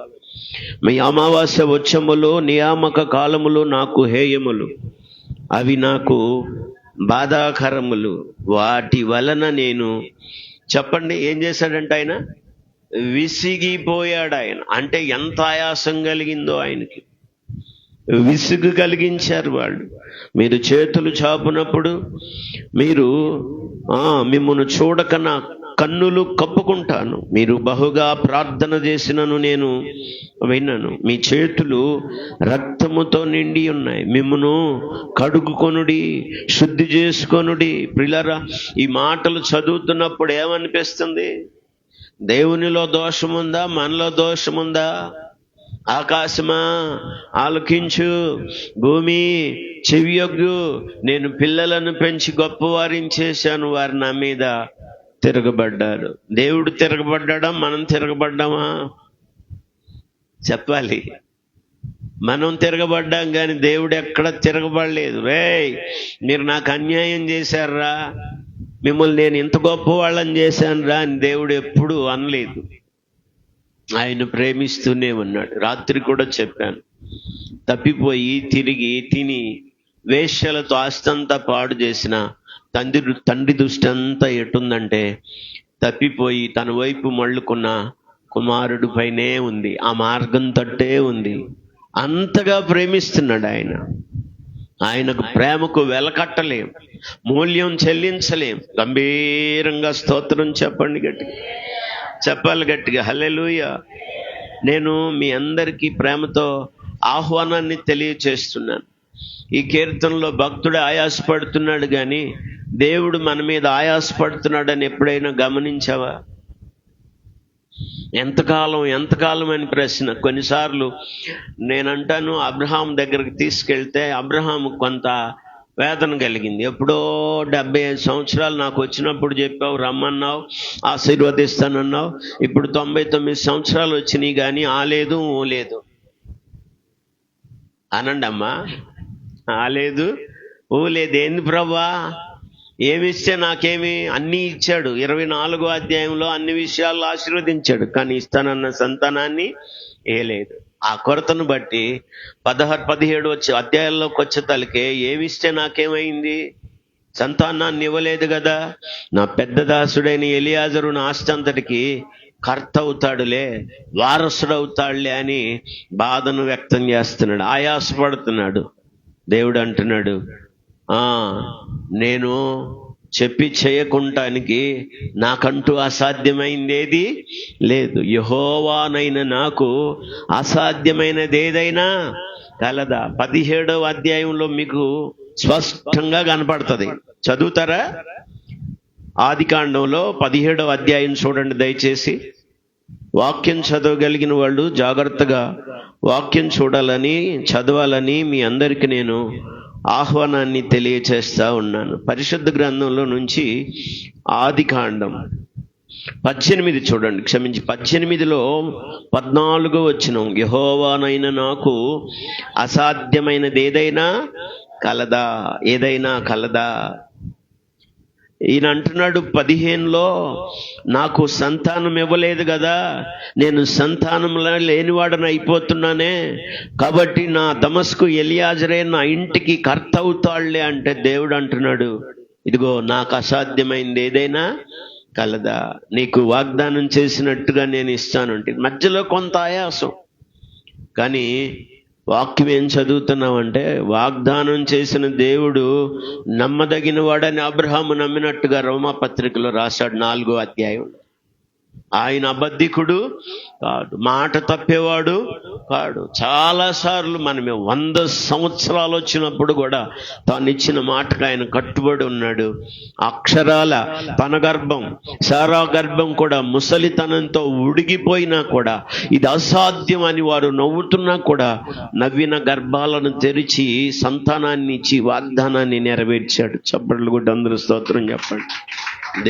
మీ అమావాస్య ఉత్సవములు నియామక కాలములు నాకు హేయములు, అవి నాకు బాధాకరములు. వాటి వలన నేను, చెప్పండి ఏం చేశాడంటే ఆయన విసిగిపోయాడు. ఆయన అంటే ఎంత ఆయాసం కలిగిందో ఆయనకి. విసుగు కలిగించారు వాళ్ళు. మీరు చేతులు చాపునప్పుడు మీరు మిమ్మల్ని చూడక నా కన్నులు కప్పుకుంటాను. మీరు బహుగా ప్రార్థన చేసినను నేను విన్నాను. మీ చేతులు రక్తముతో నిండి ఉన్నాయి. మిమ్మును కడుగుకొనుడి, శుద్ధి చేసుకొనుడి. ప్రియులారా, ఈ మాటలు చదువుతున్నప్పుడు ఏమనిపిస్తుంది? దేవునిలో దోషముందా? మనలో దోషముందా? ఆకాశమా ఆలకించు, భూమి చెవియొగ్గు. నేను పిల్లలను పెంచి గొప్పవారిని చేశాను, వారు నా మీద తిరగబడ్డారు. దేవుడు తిరగబడ్డా? మనం తిరగబడ్డామా? చెప్పాలి. మనం తిరగబడ్డాం కానీ దేవుడు ఎక్కడ తిరగబడలేదు. మీరు నాకు అన్యాయం చేశారా, మిమ్మల్ని నేను ఇంత గొప్ప వాళ్ళని చేశాను రా అని దేవుడు ఎప్పుడూ అనలేదు. ఆయన ప్రేమిస్తూనే ఉన్నాడు. రాత్రి కూడా చెప్పాను, తప్పిపోయి తిరిగి తిని వేశ్యలతో ఆస్తంతా పాడు చేసిన తండ్రి దృష్టి అంతా ఎటుందంటే తప్పిపోయి తన వైపు మళ్ళుకున్న కుమారుడి పైనే ఉంది, ఆ మార్గం తట్టే ఉంది. అంతగా ప్రేమిస్తున్నాడు ఆయన. ఆయనకు ప్రేమకు వెలకట్టలేం, మూల్యం చెల్లించలేం. గంభీరంగా స్తోత్రం చెప్పండి గట్టిగా, చెప్పాలి గట్టిగా హల్లెలూయా. నేను మీ అందరికీ ప్రేమతో ఆహ్వానాన్ని తెలియచేస్తున్నాను. ఈ కీర్తనలో భక్తుడు ఆయాసపడుతున్నాడు కానీ దేవుడు మన మీద ఆయాసపడుతున్నాడని ఎప్పుడైనా గమనించావా? ఎంతకాలం అని ప్రశ్న. కొన్నిసార్లు నేనంటాను, అబ్రహాం దగ్గరికి తీసుకెళ్తే అబ్రహాం కొంత వేదన కలిగింది. ఎప్పుడో 75 సంవత్సరాలు నాకు వచ్చినప్పుడు చెప్పావు, రమ్మన్నావు, ఆశీర్వదిస్తానన్నావు. ఇప్పుడు 99 సంవత్సరాలు వచ్చినాయి కానీ ఆలేదు ఊలేదు అనండి అమ్మా. ఆలేదు ఊలేదు. ఏంది ప్రభా? ఏమిస్తే నాకేమి? అన్నీ ఇచ్చాడు. 24వ అధ్యాయంలో అన్ని విషయాల్లో ఆశీర్వదించాడు, కానీ ఇస్తానన్న సంతానాన్ని లేదు. ఆ కొరతను బట్టి 16-17 అధ్యాయాల్లోకి వచ్చే తలకే ఏమిస్తే నాకేమైంది? సంతానాన్ని ఇవ్వలేదు కదా. నా పెద్ద దాసుడైన ఎలియాజరు నా ఆస్తి అంతటికి కర్త అవుతాడులే, వారసుడు అవుతాడులే అని బాధను వ్యక్తం చేస్తున్నాడు, ఆయాసపడుతున్నాడు. దేవుడు అంటున్నాడు, నేను చెప్పి చేయకుంటానికి నాకంటూ అసాధ్యమైంది ఏది లేదు. యెహోవానైన నాకు అసాధ్యమైనది ఏదైనా కలదా? 17వ అధ్యాయంలో మీకు స్పష్టంగా కనపడుతుంది. చదువుతారా? ఆదికాండంలో 17వ అధ్యాయం చూడండి దయచేసి. వాక్యం చదవగలిగిన వాళ్ళు జాగ్రత్తగా వాక్యం చదవాలని మీ అందరికీ నేను ఆహ్వానాన్ని తెలియచేస్తా ఉన్నాను. పరిశుద్ధ గ్రంథంలో నుంచి ఆదికాండం 18 చూడండి, క్షమించి 18లో 14 వచనం, యెహోవానైన నాకు అసాధ్యమైనది ఏదైనా కలదా? ఏదైనా కలదా? ఈయన అంటున్నాడు 15లో, నాకు సంతానం ఇవ్వలేదు కదా, నేను సంతానంలో లేనివాడని అయిపోతున్నానే, కాబట్టి నా దమస్కు ఎలియాజరే నా ఇంటికి కర్త అవుతాళ్లే అంటే దేవుడు అంటున్నాడు, ఇదిగో నాకు అసాధ్యమైంది ఏదైనా కలదా? నీకు వాగ్దానం చేసినట్టుగా నేను ఇస్తాను అంటే మధ్యలో కొంత ఆయాసం, కానీ వాక్యం ఏం చదువుతున్నామంటే వాగ్దానం చేసిన దేవుడు నమ్మదగిన వాడని అబ్రహాము నమ్మినట్టుగా రోమాపత్రికలో రాశాడు 4వ అధ్యాయం. ఆయన అబద్ధికుడు కాడు, మాట తప్పేవాడు కాడు. చాలాసార్లు మనమే 100 సంవత్సరాలు వచ్చినప్పుడు కూడా తాను ఇచ్చిన మాటకు ఆయన కట్టుబడి ఉన్నాడు. అక్షరాల తన గర్భం, సారా గర్భం కూడా ముసలితనంతో ఉడిగిపోయినా కూడా ఇది అసాధ్యం అని వారు నవ్వుతున్నా కూడా నవ్విన గర్భాలను తెరిచి సంతానాన్ని ఇచ్చి వాగ్దానాన్ని నెరవేర్చాడు. చప్పట్లు కొట్టి అందరూ స్తోత్రం చెప్పండి.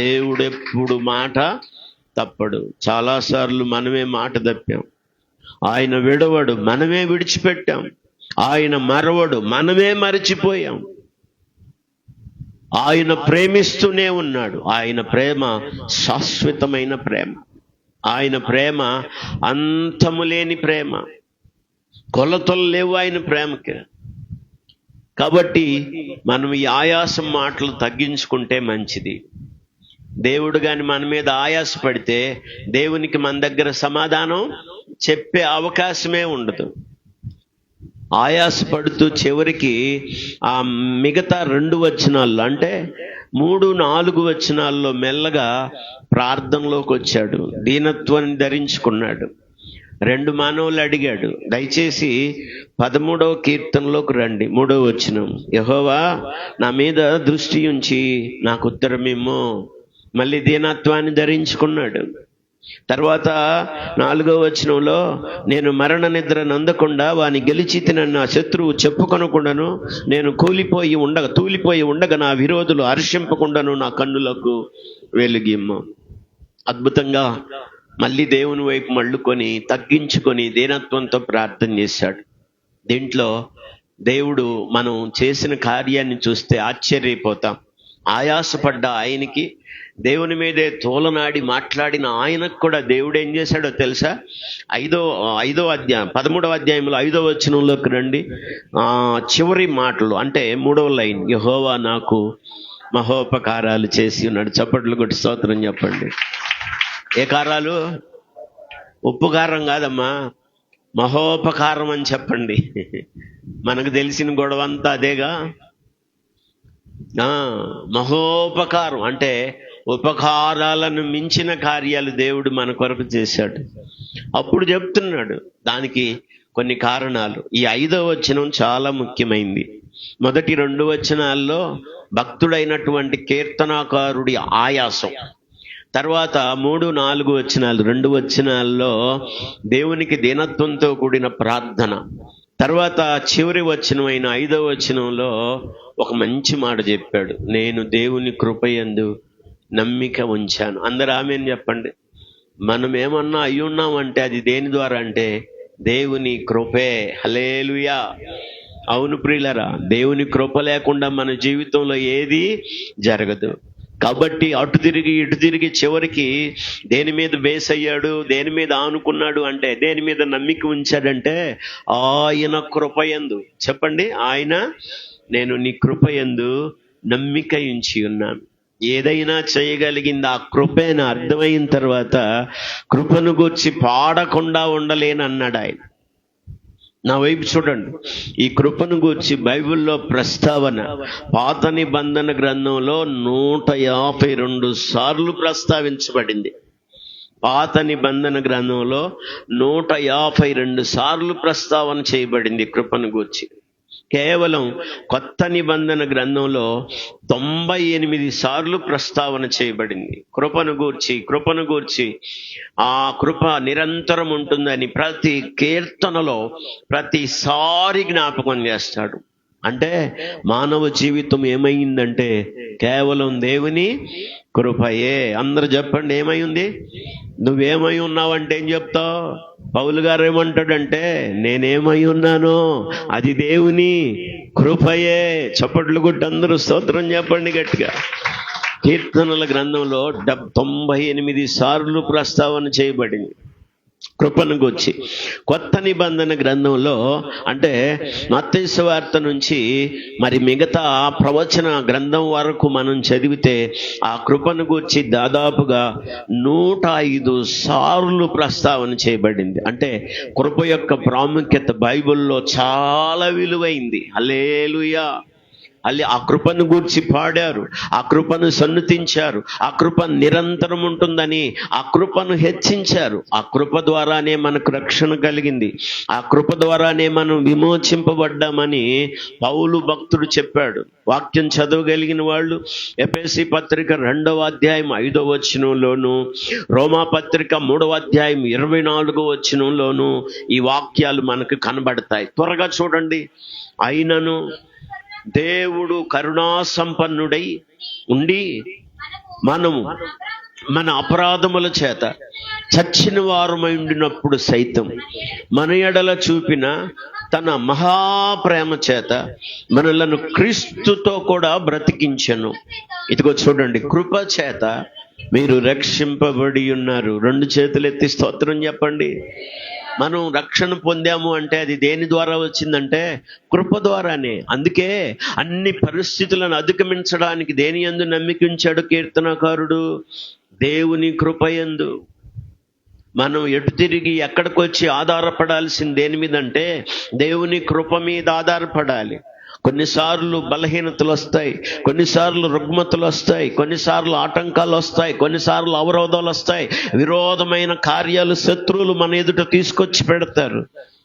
దేవుడు ఎప్పుడు మాట తప్పడు. చాలాసార్లు మనమే మాట తప్పాం. ఆయన విడవడు, మనమే విడిచిపెట్టాం. ఆయన మరవడు, మనమే మరచిపోయాం. ఆయన ప్రేమిస్తూనే ఉన్నాడు. ఆయన ప్రేమ శాశ్వతమైన ప్రేమ. ఆయన ప్రేమ అంతము లేని ప్రేమ. కొలతలు లేవు ఆయన ప్రేమకి. కాబట్టి మనం ఈ ఆయాసం మాటలు తగ్గించుకుంటే మంచిది. దేవుడు గాని మన మీద ఆయాసపడితే దేవునికి మన దగ్గర సమాధానం చెప్పే అవకాశమే ఉండదు. ఆయాసపడుతూ చివరికి ఆ మిగతా 2 వచనాల్లో అంటే 3, 4 వచనాల్లో మెల్లగా ప్రార్థనలోకి వచ్చాడు, దీనత్వాన్ని ధరించుకున్నాడు. 2 మానవులు అడిగాడు, దయచేసి 13వ కీర్తనలోకి రండి, 3వ వచనం, యెహోవా నా మీద దృష్టి ఉంచి నాకు ఉత్తరమిమ్ము. మళ్ళీ దీనత్వాన్ని ధరించుకున్నాడు. తర్వాత 4వ వచనంలో, నేను మరణ నిద్ర నందకుండా వాని గెలిచి తినని నా శత్రువు చెప్పుకొనకుండాను, నేను తూలిపోయి ఉండగా నా విరోధులు హర్షింపకుండాను నా కన్నులకు వెలుగిమ్ము. అద్భుతంగా మళ్ళీ దేవుని వైపు మళ్ళుకొని తగ్గించుకొని దీనత్వంతో ప్రార్థన చేశాడు. దీంట్లో దేవుడు మనం చేసిన కార్యాన్ని చూస్తే ఆశ్చర్యపోతాం. ఆయాసపడ్డ ఆయనకి, దేవుని మీదే తోలనాడి మాట్లాడిన ఆయనకు కూడా దేవుడు ఏం చేశాడో తెలుసా? 13వ అధ్యాయంలో 5వ వచనంలోకి రండి. చివరి మాటలు అంటే 3వ లైన్, యెహోవా నాకు మహోపకారాలు చేసి ఉన్నాడు. చప్పట్లు కొట్టి స్తోత్రం చెప్పండి. ఏ కారాలు? ఉప్పుకారం కాదమ్మా, మహోపకారం అని చెప్పండి. మనకు తెలిసిన గొడవ అంతా అదేగా. మహోపకారం అంటే ఉపకారాలను మించిన కార్యాలు దేవుడు మన కొరకు చేశాడు. అప్పుడు చెప్తున్నాడు దానికి కొన్ని కారణాలు. ఈ 5వ వచనం చాలా ముఖ్యమైనది. మొదటి 2 వచనాల్లో భక్తుడైనటువంటి కీర్తనాకారుడి ఆయాసం, తర్వాత 3, 4 వచనాలు, 2 వచనాల్లో దేవునికి దీనత్వంతో కూడిన ప్రార్థన, తర్వాత చివరి వచనమైన 5వ వచనంలో ఒక మంచి మాట చెప్పాడు, నేను దేవుని కృపయందు నమ్మిక ఉంచాను. అందరూ ఆమేన్ చెప్పండి. మనం ఏమన్నా అయి ఉన్నామంటే అది దేని ద్వారా అంటే దేవుని కృపే. హల్లెలూయా. అవును ప్రియులరా, దేవుని కృప లేకుండా మన జీవితంలో ఏది జరగదు. కాబట్టి అటు తిరిగి ఇటు తిరిగి చివరికి దేని మీద బేస్ అయ్యాడు, దేని మీద ఆనుకున్నాడు అంటే, దేని మీద నమ్మిక ఉంచాడంటే ఆయన కృపయందు. చెప్పండి, ఆయన, నేను నీ కృపయందు నమ్మిక ఉంచి ఉన్నాను. ఏదైనా చేయగలిగింది ఆ కృపే అని అర్థమైన తర్వాత కృపను గూర్చి పాడకుండా ఉండలేను అన్నాడు ఆయన. నా వైపు చూడండి, ఈ కృపను గూర్చి బైబిల్లో ప్రస్తావన పాత నిబంధన గ్రంథంలో 152 సార్లు ప్రస్తావించబడింది. పాత నిబంధన గ్రంథంలో 152 సార్లు ప్రస్తావన చేయబడింది కృపను గూర్చి. కేవలం కొత్త నిబంధన గ్రంథంలో 98 సార్లు ప్రస్తావన చేయబడింది కృపను గూర్చి. ఆ కృప నిరంతరం ఉంటుందని ప్రతి కీర్తనలో ప్రతిసారి జ్ఞాపకం చేస్తాడు. అంటే మానవ జీవితం ఏమైందంటే కేవలం దేవుని కృపయే. అందరు చెప్పండి, ఏమై ఉంది? నువ్వేమై ఉన్నావంటే ఏం చెప్తావు? పౌలు గారు ఏమంటాడంటే, నేనేమై ఉన్నానో అది దేవుని కృపయే. చప్పట్లు కొట్టి అందరూ స్తోత్రం చెప్పండి గట్టిగా. కీర్తనల గ్రంథంలో 98 సార్లు ప్రస్తావన చేయబడింది కృపను గురించి. కొత్త నిబంధన గ్రంథంలో అంటే మత్తయి సువార్త నుంచి మరి మిగతా ప్రవచన గ్రంథం వరకు మనం చదివితే ఆ కృపను గురించి దాదాపుగా 105 సార్లు ప్రస్తావన చేయబడింది. అంటే కృప యొక్క ప్రాముఖ్యత బైబిల్లో చాలా విలువైంది. హల్లెలూయా. ఆ కృపను గూర్చి పాడారు, ఆ కృపను సన్నుతించారు, ఆ కృప నిరంతరం ఉంటుందని ఆ కృపను హెచ్చించారు. ఆ కృప ద్వారానే మనకు రక్షణ కలిగింది, ఆ కృప ద్వారానే మనం విమోచింపబడ్డామని పౌలు భక్తుడు చెప్పాడు. వాక్యం చదవగలిగిన వాళ్ళు ఎఫెసీ పత్రిక 2వ అధ్యాయం 5వ వచనంలోను, రోమా పత్రిక 3వ అధ్యాయం 24వ వచనంలోను ఈ వాక్యాలు మనకు కనబడతాయి. త్వరగా చూడండి. అయినను దేవుడు కరుణా సంపన్నుడై ఉండి మనము మన అపరాధముల చేత చచ్చిన వారమై ఉండినప్పుడు సైతం మన ఎడల చూపిన తన మహాప్రేమ చేత మనలను క్రీస్తుతో కూడా బ్రతికించెను. ఇదిగో చూడండి, కృప చేత మీరు రక్షింపబడి ఉన్నారు. 2 చేతులు ఎత్తి స్తోత్రం చెప్పండి. మనం రక్షణ పొందాము అంటే అది దేని ద్వారా వచ్చిందంటే కృప ద్వారానే. అందుకే అన్ని పరిస్థితులను అధిగమించడానికి దేని యందు నమ్మిక ఉంచాడు కీర్తనకారుడు? దేవుని కృపయందు. మనం ఎటు తిరిగి ఎక్కడికి వచ్చి ఆధారపడాల్సింది దేని మీద అంటే దేవుని కృప మీద ఆధారపడాలి. కొన్నిసార్లు బలహీనతలు వస్తాయి, కొన్నిసార్లు రుగ్మతలు వస్తాయి, కొన్నిసార్లు ఆటంకాలు వస్తాయి, కొన్నిసార్లు అవరోధాలు వస్తాయి, విరోధమైన కార్యాలు శత్రువులు మన ఎదుట తీసుకొచ్చి పెడతారు.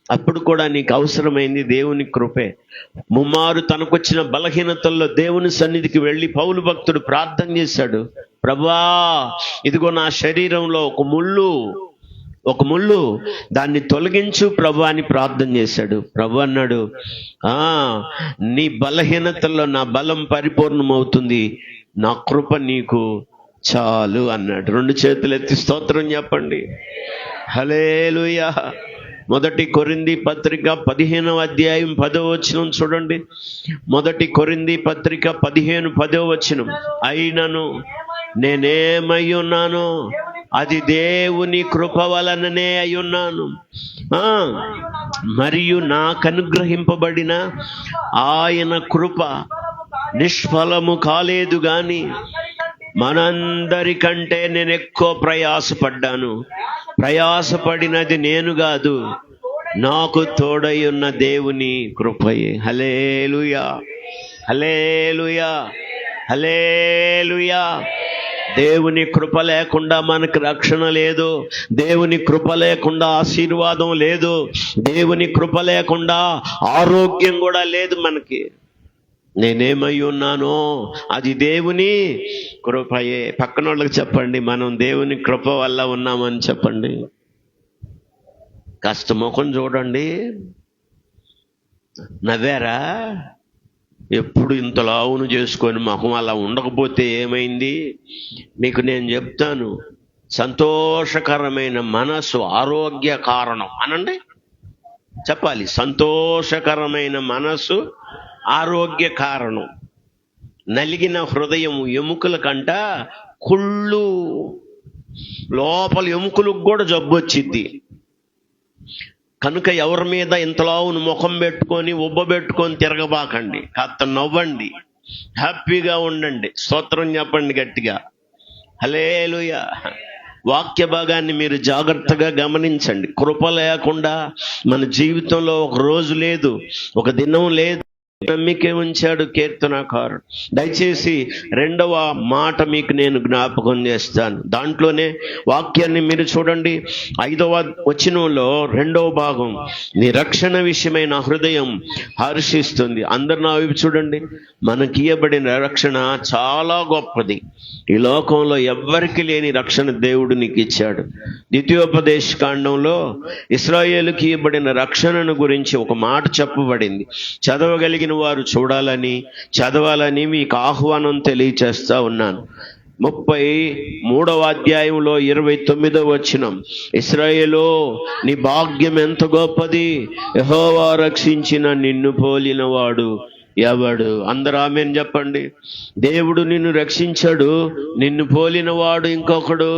అప్పుడు కూడా నీకు అవసరమైంది దేవుని కృపే. ముమ్మారు తనకొచ్చిన బలహీనతల్లో దేవుని సన్నిధికి వెళ్ళి పౌలు భక్తుడు ప్రార్థన చేశాడు, ప్రభువా ఇదిగో నా శరీరంలో ఒక ముళ్ళు దాన్ని తొలగించు ప్రభు అని ప్రార్థన చేశాడు. ప్రభు అన్నాడు, నీ బలహీనతల్లో నా బలం పరిపూర్ణమవుతుంది, నా కృప నీకు చాలు అన్నాడు. 2 చేతులు ఎత్తి స్తోత్రం చెప్పండి. హల్లెలూయా. 1 కొరింథీ పత్రిక 15వ అధ్యాయం 10వ వచనం చూడండి. 1 కొరింథీ పత్రిక 15:10వ వచనం. అయినను నేనేమై ఉన్నానో అది దేవుని కృప వలననే అయ్యున్నాను, మరియు నాకు అనుగ్రహింపబడిన ఆయన కృప నిష్ఫలము కాలేదు గాని మనందరికంటే నేను ఎక్కువ ప్రయాసపడ్డాను. ప్రయాసపడినది నేను కాదు, నాకు తోడై ఉన్న దేవుని కృపయే. హల్లెలూయా, హల్లెలూయా, హల్లెలూయా. దేవుని కృప లేకుండా మనకు రక్షణ లేదు, దేవుని కృప లేకుండా ఆశీర్వాదం లేదు, దేవుని కృప లేకుండా ఆరోగ్యం కూడా లేదు మనకి. నేనేమై ఉన్నానో అది దేవుని కృపయే. పక్కన వాళ్ళకి చెప్పండి, మనం దేవుని కృప వల్ల ఉన్నామని చెప్పండి. కాస్త ముఖం చూడండి. నవ్వారా? ఎప్పుడు ఇంత లావును చేసుకొని ముఖం అలా ఉండకపోతే ఏమైంది? మీకు నేను చెప్తాను, సంతోషకరమైన మనసు ఆరోగ్య కారణం అనండి. చెప్పాలి, సంతోషకరమైన మనసు ఆరోగ్య కారణం. నలిగిన హృదయం ఎముకల కంట కుళ్ళు, లోపల ఎముకలకు కూడా జబ్బు వచ్చింది. కనుక ఎవరి మీద ఇంతలావును ముఖం పెట్టుకొని ఉబ్బబెట్టుకొని తిరగబాకండి. కాస్త నవ్వండి, హ్యాపీగా ఉండండి, స్తోత్రం చెప్పండి గట్టిగా. హల్లెలూయా. వాక్య భాగాన్ని మీరు జాగ్రత్తగా గమనించండి. కృప లేకుండా మన జీవితంలో ఒక రోజు లేదు, ఒక దినం లేదు. నమ్మికే ఉంచాడు కీర్తనకారుడు. దయచేసి 2వ మాట మీకు నేను జ్ఞాపకం చేస్తాను. దాంట్లోనే వాక్యాన్ని మీరు చూడండి. 5వ వచనంలో 2వ భాగం, నీ రక్షణ విషయమైన హృదయం హర్షిస్తుంది. అందరు నా వైపు చూడండి. మనకి ఇవ్వబడిన రక్షణ చాలా గొప్పది. ఈ లోకంలో ఎవ్వరికి లేని రక్షణ దేవుడు నీకు ఇచ్చాడు. ద్వితీయోపదేశ కాండంలో ఇశ్రాయేలుకి ఇవ్వబడిన రక్షణను గురించి ఒక మాట చెప్పబడింది. చదవగలిగిన కలిగిన వారు చూడాలని, చదవాలని మీకు ఆహ్వానం తెలియచేస్తా ఉన్నాను. 33వ అధ్యాయంలో 29వ వచనం, ఇశ్రాయేలు నీ భాగ్యం ఎంత గొప్పది, యెహోవా రక్షించిన నిన్ను పోలిన వాడు ఎవడు? అందరూ ఆమేన్ చెప్పండి. దేవుడు నిన్ను రక్షించాడు, నిన్ను పోలిన వాడు ఇంకొకడు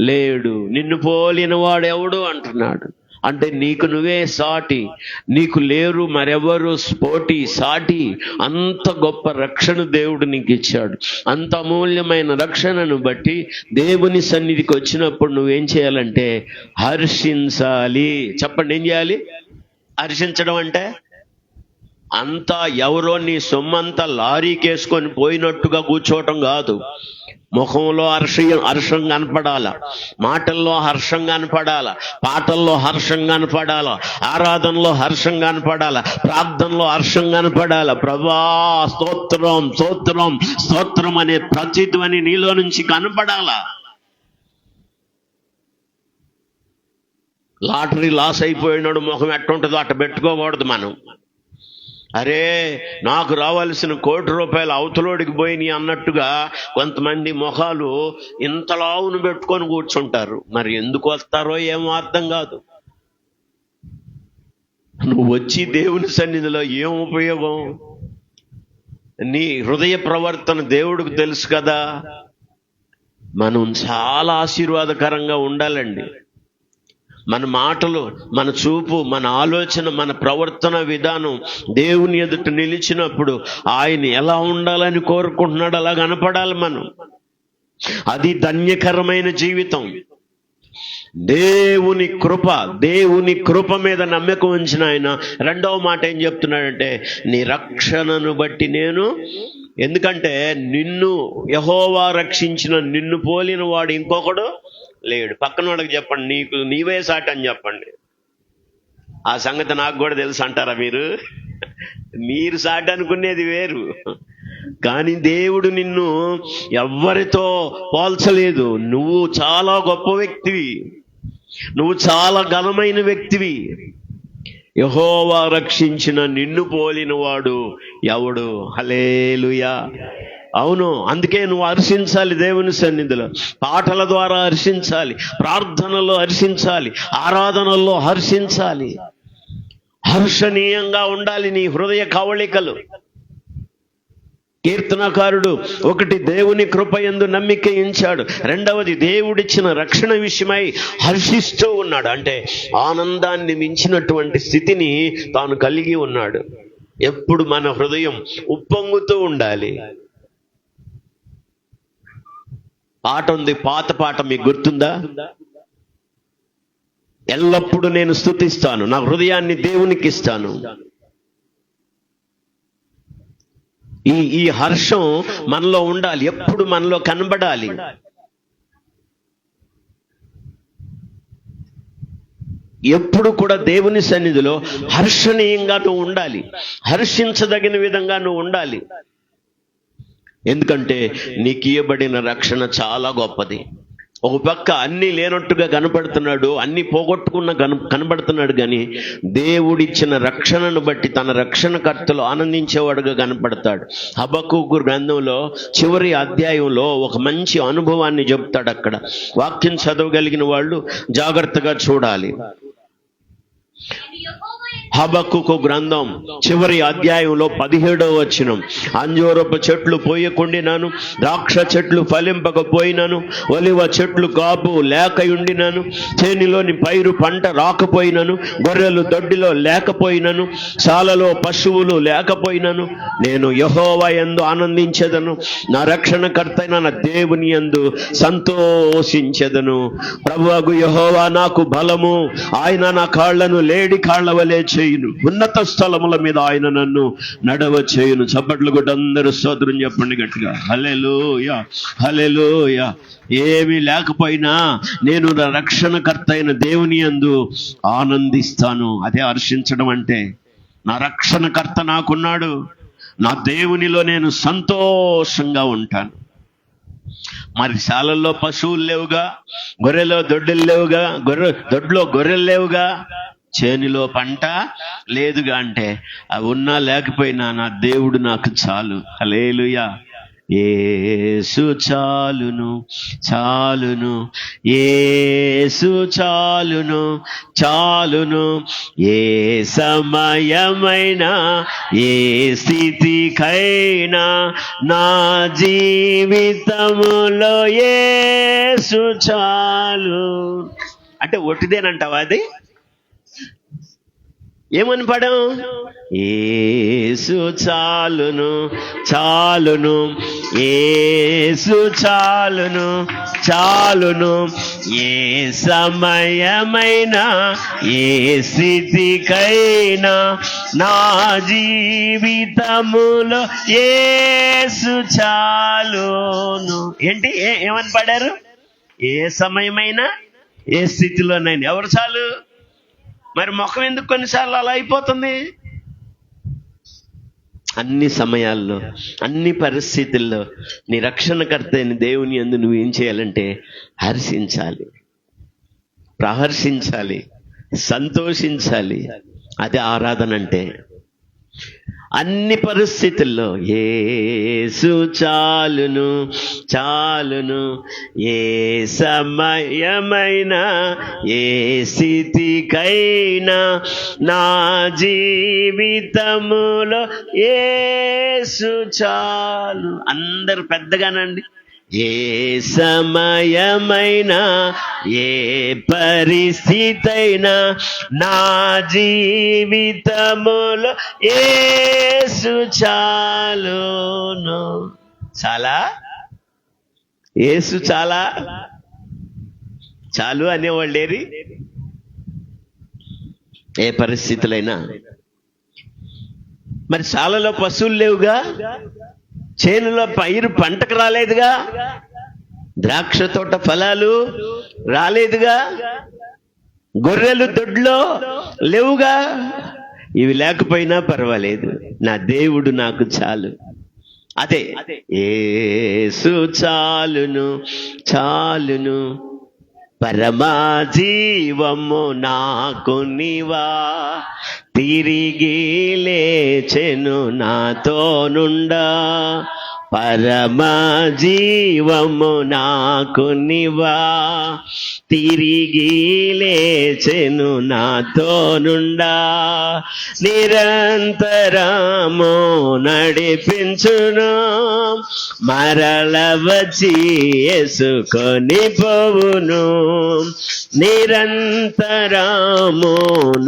లేడు. నిన్ను పోలిన వాడు ఎవడు అంటున్నాడు. అంటే నీకు నువ్వే సాటి, నీకు లేరు మరెవరు పోటీ సాటి. అంత గొప్ప రక్షణ దేవుడు నీకు ఇచ్చాడు. అంత అమూల్యమైన రక్షణను బట్టి దేవుని సన్నిధికి వచ్చినప్పుడు నువ్వేం చేయాలంటే హర్షించాలి. చెప్పండి, ఏం చేయాలి? హర్షించడం అంటే అంతా ఎవరో నీ సొమ్మంతా లారీకేసుకొని పోయినట్టుగా కూర్చోవటం కాదు. ముఖంలో హర్షం కనపడాల, మాటల్లో హర్షం కనపడాల, పాటల్లో హర్షం కనపడాల, ఆరాధనలో హర్షం కనపడాల, ప్రార్థనలో హర్షం కనపడాల. ప్రభా స్తోత్రం స్తోత్రం స్తోత్రం అనే ప్రతిధ్వని నీలో నుంచి కనపడాల. లాటరీ లాస్ అయిపోయినాడు ముఖం ఎట్టుంటుందో అట్ట పెట్టుకోకూడదు మనం. అరే నాకు రావాల్సిన ₹1,00,00,000 అవతలోడికి పోయినాయి అన్నట్టుగా కొంతమంది ముఖాలు ఇంతలావును పెట్టుకొని కూర్చుంటారు. మరి ఎందుకు వస్తారో ఏమో అర్థం కాదు. నువ్వు వచ్చి దేవుని సన్నిధిలో ఏం ఉపయోగం? నీ హృదయ ప్రవర్తన దేవుడికి తెలుసు కదా. మనం చాలా ఆశీర్వాదకరంగా ఉండాలండి. మన మాటలు, మన చూపు, మన ఆలోచన, మన ప్రవర్తన విధానం దేవుని ఎదుట నిలిచినప్పుడు ఆయన ఎలా ఉండాలని కోరుకుంటున్నాడు అలా కనపడాలి మనం. అది ధన్యకరమైన జీవితం. దేవుని కృప మీద నమ్మకం ఉంచిన ఆయన రెండవ మాట ఏం చెప్తున్నాడంటే నీ రక్షణను బట్టి నేను, ఎందుకంటే నిన్ను యెహోవా రక్షించిన నిన్ను పోలిన వాడు ఇంకొకడు లేడు. పక్కన వాడికి చెప్పండి, నీకు నీవే సాటి అని చెప్పండి. ఆ సంగతి నాకు కూడా తెలుసు అంటారా మీరు? మీరు సాటి అనుకునేది వేరు, కానీ దేవుడు నిన్ను ఎవ్వరితో పోల్చలేదు. నువ్వు చాలా గొప్ప వ్యక్తివి, నువ్వు చాలా ఘనమైన వ్యక్తివి. యెహోవా రక్షించిన నిన్ను పోలిన వాడు ఎవడు? హల్లెలూయా. అవును, అందుకే నువ్వు హర్షించాలి. దేవుని సన్నిధిలో పాటల ద్వారా హర్షించాలి, ప్రార్థనలో హర్షించాలి, ఆరాధనల్లో హర్షించాలి. హర్షణీయంగా ఉండాలి నీ హృదయ కవళికలు. కీర్తనకారుడు ఒకటి దేవుని కృపయందు నమ్మిక ఉంచాడు, రెండవది దేవుడిచ్చిన రక్షణ విషయమై హర్షిస్తూ ఉన్నాడు. అంటే ఆనందాన్ని మించినటువంటి స్థితిని తాను కలిగి ఉన్నాడు. ఎప్పుడు మన హృదయం ఉప్పొంగుతూ ఉండాలి. పాట ఉంది, పాత పాట మీకు గుర్తుందా? ఎల్లప్పుడూ నేను స్తుతిస్తాను, నా హృదయాన్ని దేవునికి ఇస్తాను. ఈ హర్షం మనలో ఉండాలి, ఎప్పుడు మనలో కనబడాలి. ఎప్పుడు కూడా దేవుని సన్నిధిలో హర్షణీయంగా నువ్వు ఉండాలి, హర్షించదగిన విధంగా నువ్వు ఉండాలి. ఎందుకంటే నీకు ఇవ్వబడిన రక్షణ చాలా గొప్పది. ఒక పక్క అన్ని లేనట్టుగా కనపడుతున్నాడు, అన్ని పోగొట్టుకున్న కనబడుతున్నాడు, కానీ దేవుడిచ్చిన రక్షణను బట్టి తన రక్షణకర్తలు ఆనందించేవాడుగా కనపడతాడు. హబక్కూకు గ్రంథంలో చివరి అధ్యాయంలో ఒక మంచి అనుభవాన్ని చెప్తాడు. అక్కడ వాక్యం చదవగలిగిన వాళ్ళు జాగ్రత్తగా చూడాలి. హబక్కూకు గ్రంథం చివరి అధ్యాయంలో 17వ వచనం, అంజూరపు చెట్లు పోయకుండినాను, ద్రాక్ష చెట్లు ఫలింపకపోయినాను, ఒలివ చెట్లు కాపు లేకయుండినాను, చేనిలోని పైరు పంట రాకపోయినను, గొర్రెలు దొడ్డిలో లేకపోయినను, శాలలో పశువులు లేకపోయినను, నేను యెహోవా యందు ఆనందించెదను, నా రక్షణకర్తైన నా దేవుని యందు సంతోషించెదను. ప్రభువగు యెహోవా నాకు బలము, ఆయన నా కాళ్లను లేడి కాళ్ల వలె చేయును, ఉన్నత స్థలముల మీద ఆయన నన్ను నడవ చేయును. చప్పట్లు కొట్టి అందరూ స్తోత్రం చెప్పండి గట్టిగా. హల్లెలూయా హల్లెలూయా. ఏమీ లేకపోయినా నేను నా రక్షణకర్త అయిన దేవుని యందు ఆనందిస్తాను. అదే హర్షించడం అంటే. నా రక్షణకర్త నాకున్నాడు, నా దేవునిలో నేను సంతోషంగా ఉంటాను. మరి శాలల్లో పశువులు లేవుగా, గొర్రెలో దొడ్డులు లేవుగా, దొడ్లో గొర్రెలు లేవుగా, చేనులో పంట లేదుగా అంటే అవి ఉన్నా లేకపోయినా నా దేవుడు నాకు చాలు. హల్లెలూయా. యేసు చాలును చాలును, యేసు చాలును చాలును, ఏ సమయమైనా ఏ స్థితికైనా నా జీవితములో యేసు చాలు. అంటే ఒట్టిదేనంటావా అది? ఏమని పడం? యేసు చాలును చాలును, యేసు చాలును చాలును, ఏ సమయమైనా ఏ స్థితికైనా నా జీవితములో యేసు చాలును. ఏంటి ఏమని పడారు? ఏ సమయమైనా ఏ స్థితిలోనైనా. ఎవరు చాలు? మరి ముఖం ఎందుకు కొన్నిసార్లు అలా అయిపోతుంది? అన్ని సమయాల్లో అన్ని పరిస్థితుల్లో నీ రక్షణకర్త అయిన దేవుని యందు నువ్వు ఏం చేయాలంటే హర్షించాలి, ప్రహర్షించాలి, సంతోషించాలి. అది ఆరాధన అంటే. అన్ని పరిస్థితుల్లో యేసు చాలును చాలును, ఏ సమయమైనా ఏ స్థితికైనా నా జీవితములో యేసు చాలు. అందరు పెద్దగానండి. ఏ సమయమైనా ఏ పరిస్థితైనా నా జీవితములో యేసు చాలును. చాలా? యేసు చాలా? చాలు అనేవాళ్ళేరి? ఏ పరిస్థితులైనా. మరి చాలలో పశువులు లేవుగా, చేనులో పైరు పంటకు రాలేదుగా, ద్రాక్ష తోట ఫలాలు రాలేదుగా, గొర్రెలు దొడ్లో లేవుగా. ఇవి లేకపోయినా పర్వాలేదు, నా దేవుడు నాకు చాలు. అదే యేసు చాలును చాలును, పరమా జీవము నాకు నీవా, తిరిగి లేచెను నాతో నుండా, పరమా జీవము నాకు నీవా, తిరిగి లేచెను నాతో నుండా, నిరంతరము నడిపించును, మరల వచ్చి యేసుకొని పోవును, నిరంతరము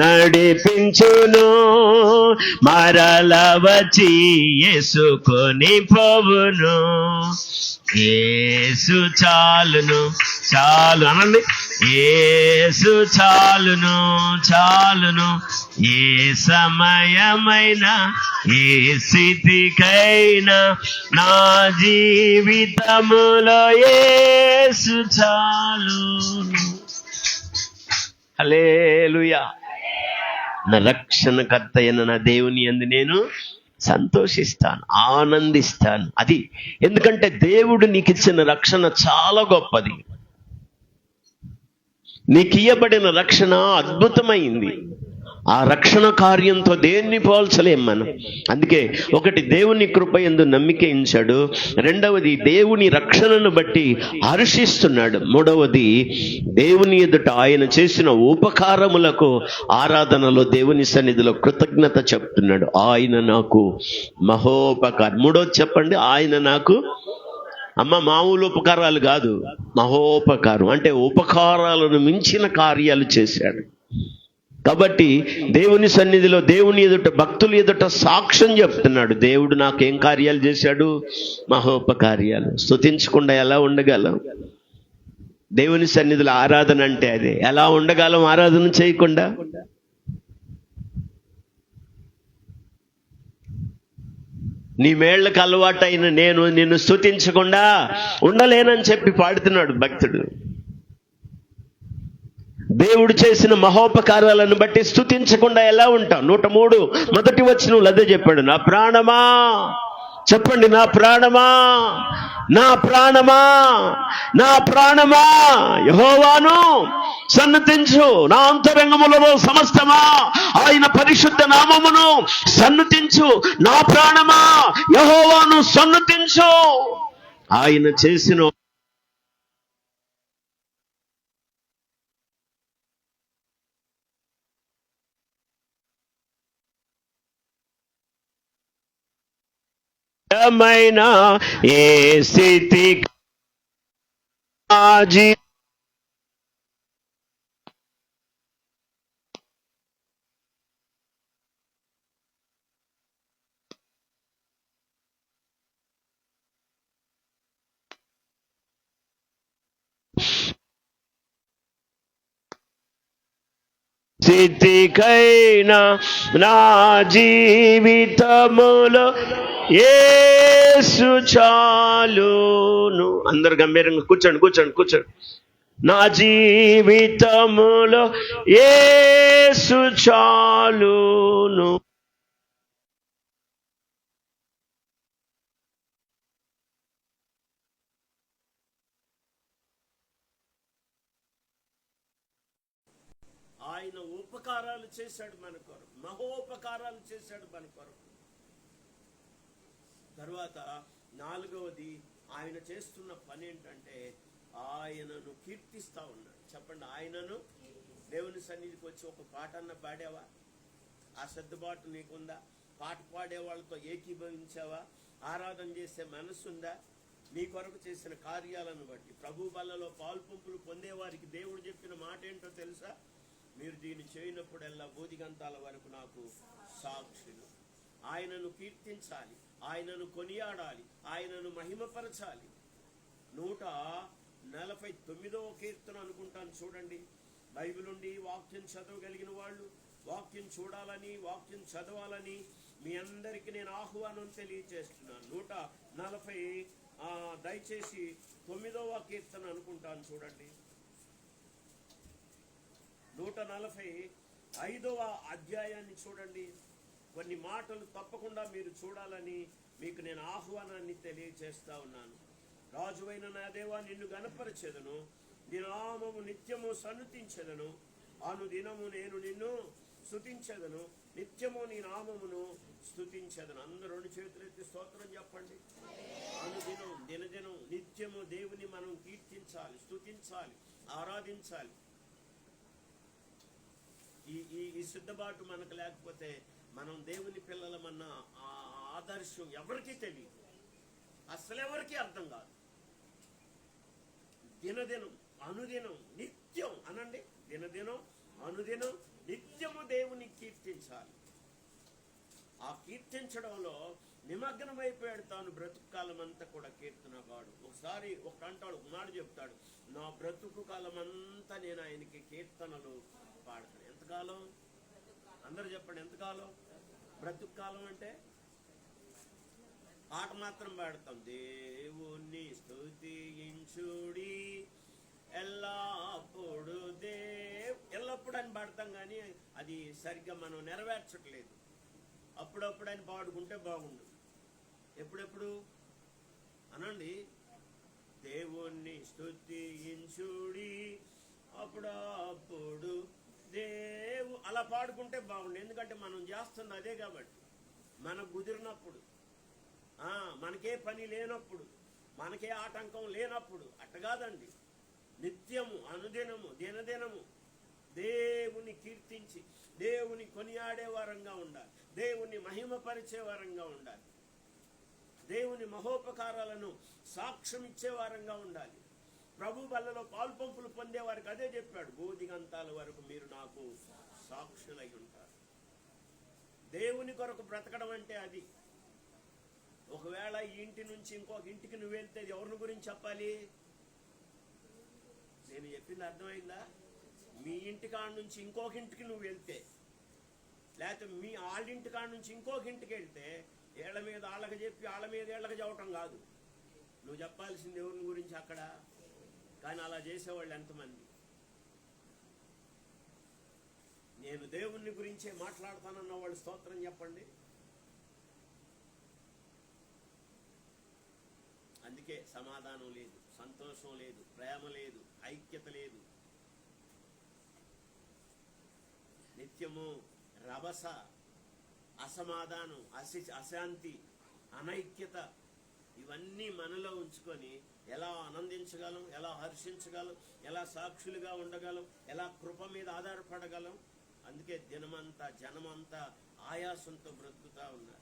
నడిపించును, మరల వచ్చి యేసుకొని పోవును. యేసు చాలును చాలు అనండి. యేసు చాలును చాలును, ఏ సమయమైనా ఏ స్థితికైనా నా జీవితములో యేసు చాలును. హల్లెలూయా. నా రక్షణకర్త అయిన నా దేవుని యందు నేను సంతోషిస్తాను, ఆనందిస్తాను. అది ఎందుకంటే దేవుడు నీకు ఇచ్చిన రక్షణ చాలా గొప్పది. నీకు ఇయ్యబడిన రక్షణ అద్భుతమైంది. ఆ రక్షణ కార్యంతో దేన్ని పోల్చలేం మనం. అందుకే ఒకటి, దేవుని కృప యందు నమ్మిక ఉంచాడు. రెండవది, దేవుని రక్షణను బట్టి హర్షిస్తున్నాడు. మూడవది, దేవుని ఎదుట ఆయన చేసిన ఉపకారములకు ఆరాధనలో దేవుని సన్నిధిలో కృతజ్ఞత చెప్తున్నాడు. ఆయన నాకు మహోపకారం. మూడవది చెప్పండి, ఆయన నాకు మామూలు ఉపకారాలు కాదు, మహోపకారం. అంటే ఉపకారాలను మించిన కార్యాలు చేశాడు. కాబట్టి దేవుని సన్నిధిలో దేవుని ఎదుట భక్తులు ఎదుట సాక్ష్యం చెప్తున్నాడు. దేవుడు నాకేం కార్యాలు చేశాడు? మహోపకార్యాలు. స్తుతించకుండా ఎలా ఉండగలం? దేవుని సన్నిధిలో ఆరాధన అంటే అదే. ఎలా ఉండగలం ఆరాధన చేయకుండా? నీ మేళ్లకు అలవాటైన నేను నిన్ను స్తుతించకుండా ఉండలేనని చెప్పి పాడుతున్నాడు భక్తుడు. దేవుడు చేసిన మహోపకారాలను బట్టి స్తుతించకుండా ఎలా ఉంటాం? 103 మొదటి వచనంలో అదే చెప్పాడు. నా ప్రాణమా చెప్పండి, నా ప్రాణమా, నా ప్రాణమా, నా ప్రాణమా యెహోవాను సన్నతించు, నా అంతరంగములలో సమస్తమా ఆయన పరిశుద్ధ నామమును సన్నతించు. నా ప్రాణమా యెహోవాను సన్నతించు. ఆయన చేసిన ఏ స్థితి స్థితికైనా నా జీవితములో యేసు చాలును. అందరు గంభీరంగా కూర్చోండి. నా జీవితములో యేసు చాలును. ఆయన ఉపకారాలు చేశాడు మన కొరకు, మహోపకారాలు చేశాడు మన కొరకు. తర్వాత నాలుగవది, ఆయన చేస్తున్న పని ఏంటంటే ఆయనను కీర్తిస్తా ఉన్నాడు. చెప్పండి, ఆయనను. దేవుని సన్నిధికి వచ్చి ఒక పాట అన్న పాడావా? ఆ సర్దుబాటు నీకుందా? పాట పాడే వాళ్ళతో ఏకీభవించావా? ఆరాధన చేసే మనసుందా? నీ కొరకు చేసిన కార్యాలను బట్టి ప్రభు బల్లలో పాల్పంపులు పొందేవారికి దేవుడు చెప్పిన మాట ఏంటో తెలుసా? మీరు దీన్ని చేయనప్పుడల్లా బోధిగంతాల వరకు నాకు సాక్షులు. ఆయనను కీర్తించాలి, ఆయనను కొనియాడాలి, ఆయనను మహిమపరచాలి. 149వ కీర్తన అనుకుంటాను, చూడండి. బైబిల్ నుండి వాక్యం చదవగలిగిన వాళ్ళు, వాక్యం చూడాలని, వాక్యం చదవాలని మీ అందరికీ నేను ఆహ్వానం తెలియజేస్తున్నాను. 140 దయచేసి 9వ కీర్తన అనుకుంటాను, చూడండి. 145వ అధ్యాయాన్ని చూడండి. కొన్ని మాటలు తప్పకుండా మీరు చూడాలని మీకు నేను ఆహ్వానాన్ని తెలియజేస్తా ఉన్నాను. రాజువైన నా దేవా, నిన్ను గణపరచెదను, నీ నామము నిత్యము సన్నుతించెదను. అనుదినము నేను నిన్ను స్తుతించెదను, నిత్యము నీ నామమును స్తుతించెదను. అందరూ 2 చేతులెత్తి స్తోత్రం చెప్పండి. అనుదినం, దినదినం, నిత్యము దేవుని మనం కీర్తించాలి, స్తుతించాలి, ఆరాధించాలి. ఈ సిద్ధబాటు మనకు లేకపోతే మనం దేవుని పిల్లలమన్న ఆదర్శం ఎవరికీ తెలియదు, అసలెవరికీ అర్థం కాదు. దినదినం, అనుదినం, నిత్యం అనండి. దినదినం, అనుదినం, నిత్యము దేవుని కీర్తించాలి. ఆ కీర్తించడంలో నిమగ్నమైపోయాడు తాను. బ్రతుకు కాలం అంతా కూడా కీర్తనగాడు. ఒకసారి అంటాడు, మాట చెప్తాడు, నా బ్రతుకు కాలం అంతా నేను ఆయనకి కీర్తనలు పాడతాను. ఎంతకాలం? అందరు చెప్పండి, ఎంతకాలం? బ్రతుకు కాలం అంటే పాట మాత్రం పాడతాం. దేవుణ్ణి స్తుతించుడి ఎల్లప్పుడు, ఎల్లప్పుడు అని పాడతాం, కానీ అది సరిగ్గా మనం నెరవేర్చట్లేదు. అప్పుడప్పుడు అని పాడుకుంటే బాగుండు. ఎప్పుడెప్పుడు అనండి. దేవుణ్ణి స్తుతించుడి అప్పుడప్పుడు అలా పాడుకుంటే బాగుండు. ఎందుకంటే మనం చేస్తున్న అదే కాబట్టి. మనకు కుదిరినప్పుడు, మనకే పని లేనప్పుడు, మనకే ఆటంకం లేనప్పుడు అట్ట కాదండి. నిత్యము, అనుదినము, దినదినము దేవుని కీర్తించి, దేవుని కొనియాడే వారంగా ఉండాలి, దేవుని మహిమపరిచే వారంగా ఉండాలి, దేవుని మహోపకారాలను సాక్ష్యం ఇచ్చే వారంగా ఉండాలి. ప్రభు బల్లలో పాల్పంపులు పొందేవారికి అదే చెప్పాడు, బోధిగంతాల వరకు మీరు నాకు సాక్షులై ఉంటారు. దేవుని కొరకు బ్రతకడం అంటే అది. ఒకవేళ ఈ ఇంటి నుంచి ఇంకొక ఇంటికి నువ్వు వెళ్తే ఎవరిని గురించి చెప్పాలి? నేను చెప్పింది అర్థమైందా? మీ ఇంటికాడ నుంచి ఇంకొక ఇంటికి నువ్వు వెళ్తే, లేకపోతే మీ వాళ్ళింటికాడ నుంచి ఇంకొక ఇంటికి వెళ్తే, ఏళ్ల మీద వాళ్ళకి చెప్పి వాళ్ళ మీద ఏళ్ళకి చెప్పటం కాదు. నువ్వు చెప్పాల్సింది ఎవరిని గురించి అక్కడ. కానీ అలా చేసేవాళ్ళు ఎంతమంది? నేను దేవుణ్ణి గురించే మాట్లాడతానన్న వాళ్ళు స్తోత్రం చెప్పండి. అందుకే సమాధానం లేదు, సంతోషం లేదు, ప్రేమ లేదు, ఐక్యత లేదు. నిత్యము రభస, అసమాధానం, అశాంతి, అనైక్యత ఇవన్నీ మనలో ఉంచుకొని ఎలా ఆనందించగలం, ఎలా హర్షించగలం, ఎలా సాక్షులుగా ఉండగలం, ఎలా కృప మీద ఆధారపడగలం. అందుకే దినమంతా జనమంతా ఆయాసంతో బ్రతుకుతా ఉన్నారు.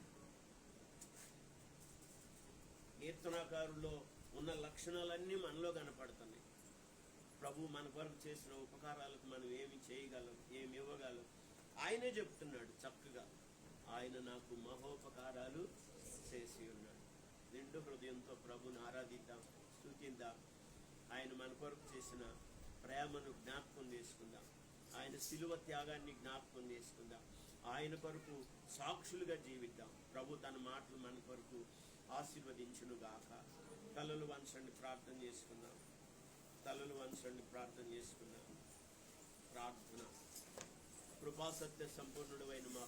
కీర్తనాకారుల్లో ఉన్న లక్షణాలన్నీ మనలో కనపడుతున్నాయి. ప్రభు మన కొరకు చేసిన ఉపకారాలకు మనం ఏమి చేయగలం, ఏమి ఇవ్వగలం. ఆయనే చెప్తున్నాడు చక్కగా, ఆయన నాకు మహోపకారాలు చేసి ఉన్నాడు. నిండు హృదయంతో ప్రభుని ఆరాధిద్దాం, స్తుతిద్దాం. ఆయన మన కొరకు చేసిన ప్రేమను జ్ఞాపకం చేసుకుందాం. ఆయన శిలువ త్యాగాన్ని జ్ఞాపకం చేసుకుందాం. ఆయన కొరకు సాక్షులుగా జీవిద్దాం. ప్రభు తన మాటలు మన కొరకు ఆశీర్వదించునుగాక. తలలు వంచండి, ప్రార్థన చేసుకుందాం. తలలు వంచండి, ప్రార్థన చేసుకుందాం. ప్రార్థన. కృపాసత్య సంపూర్ణుడు అయిన మా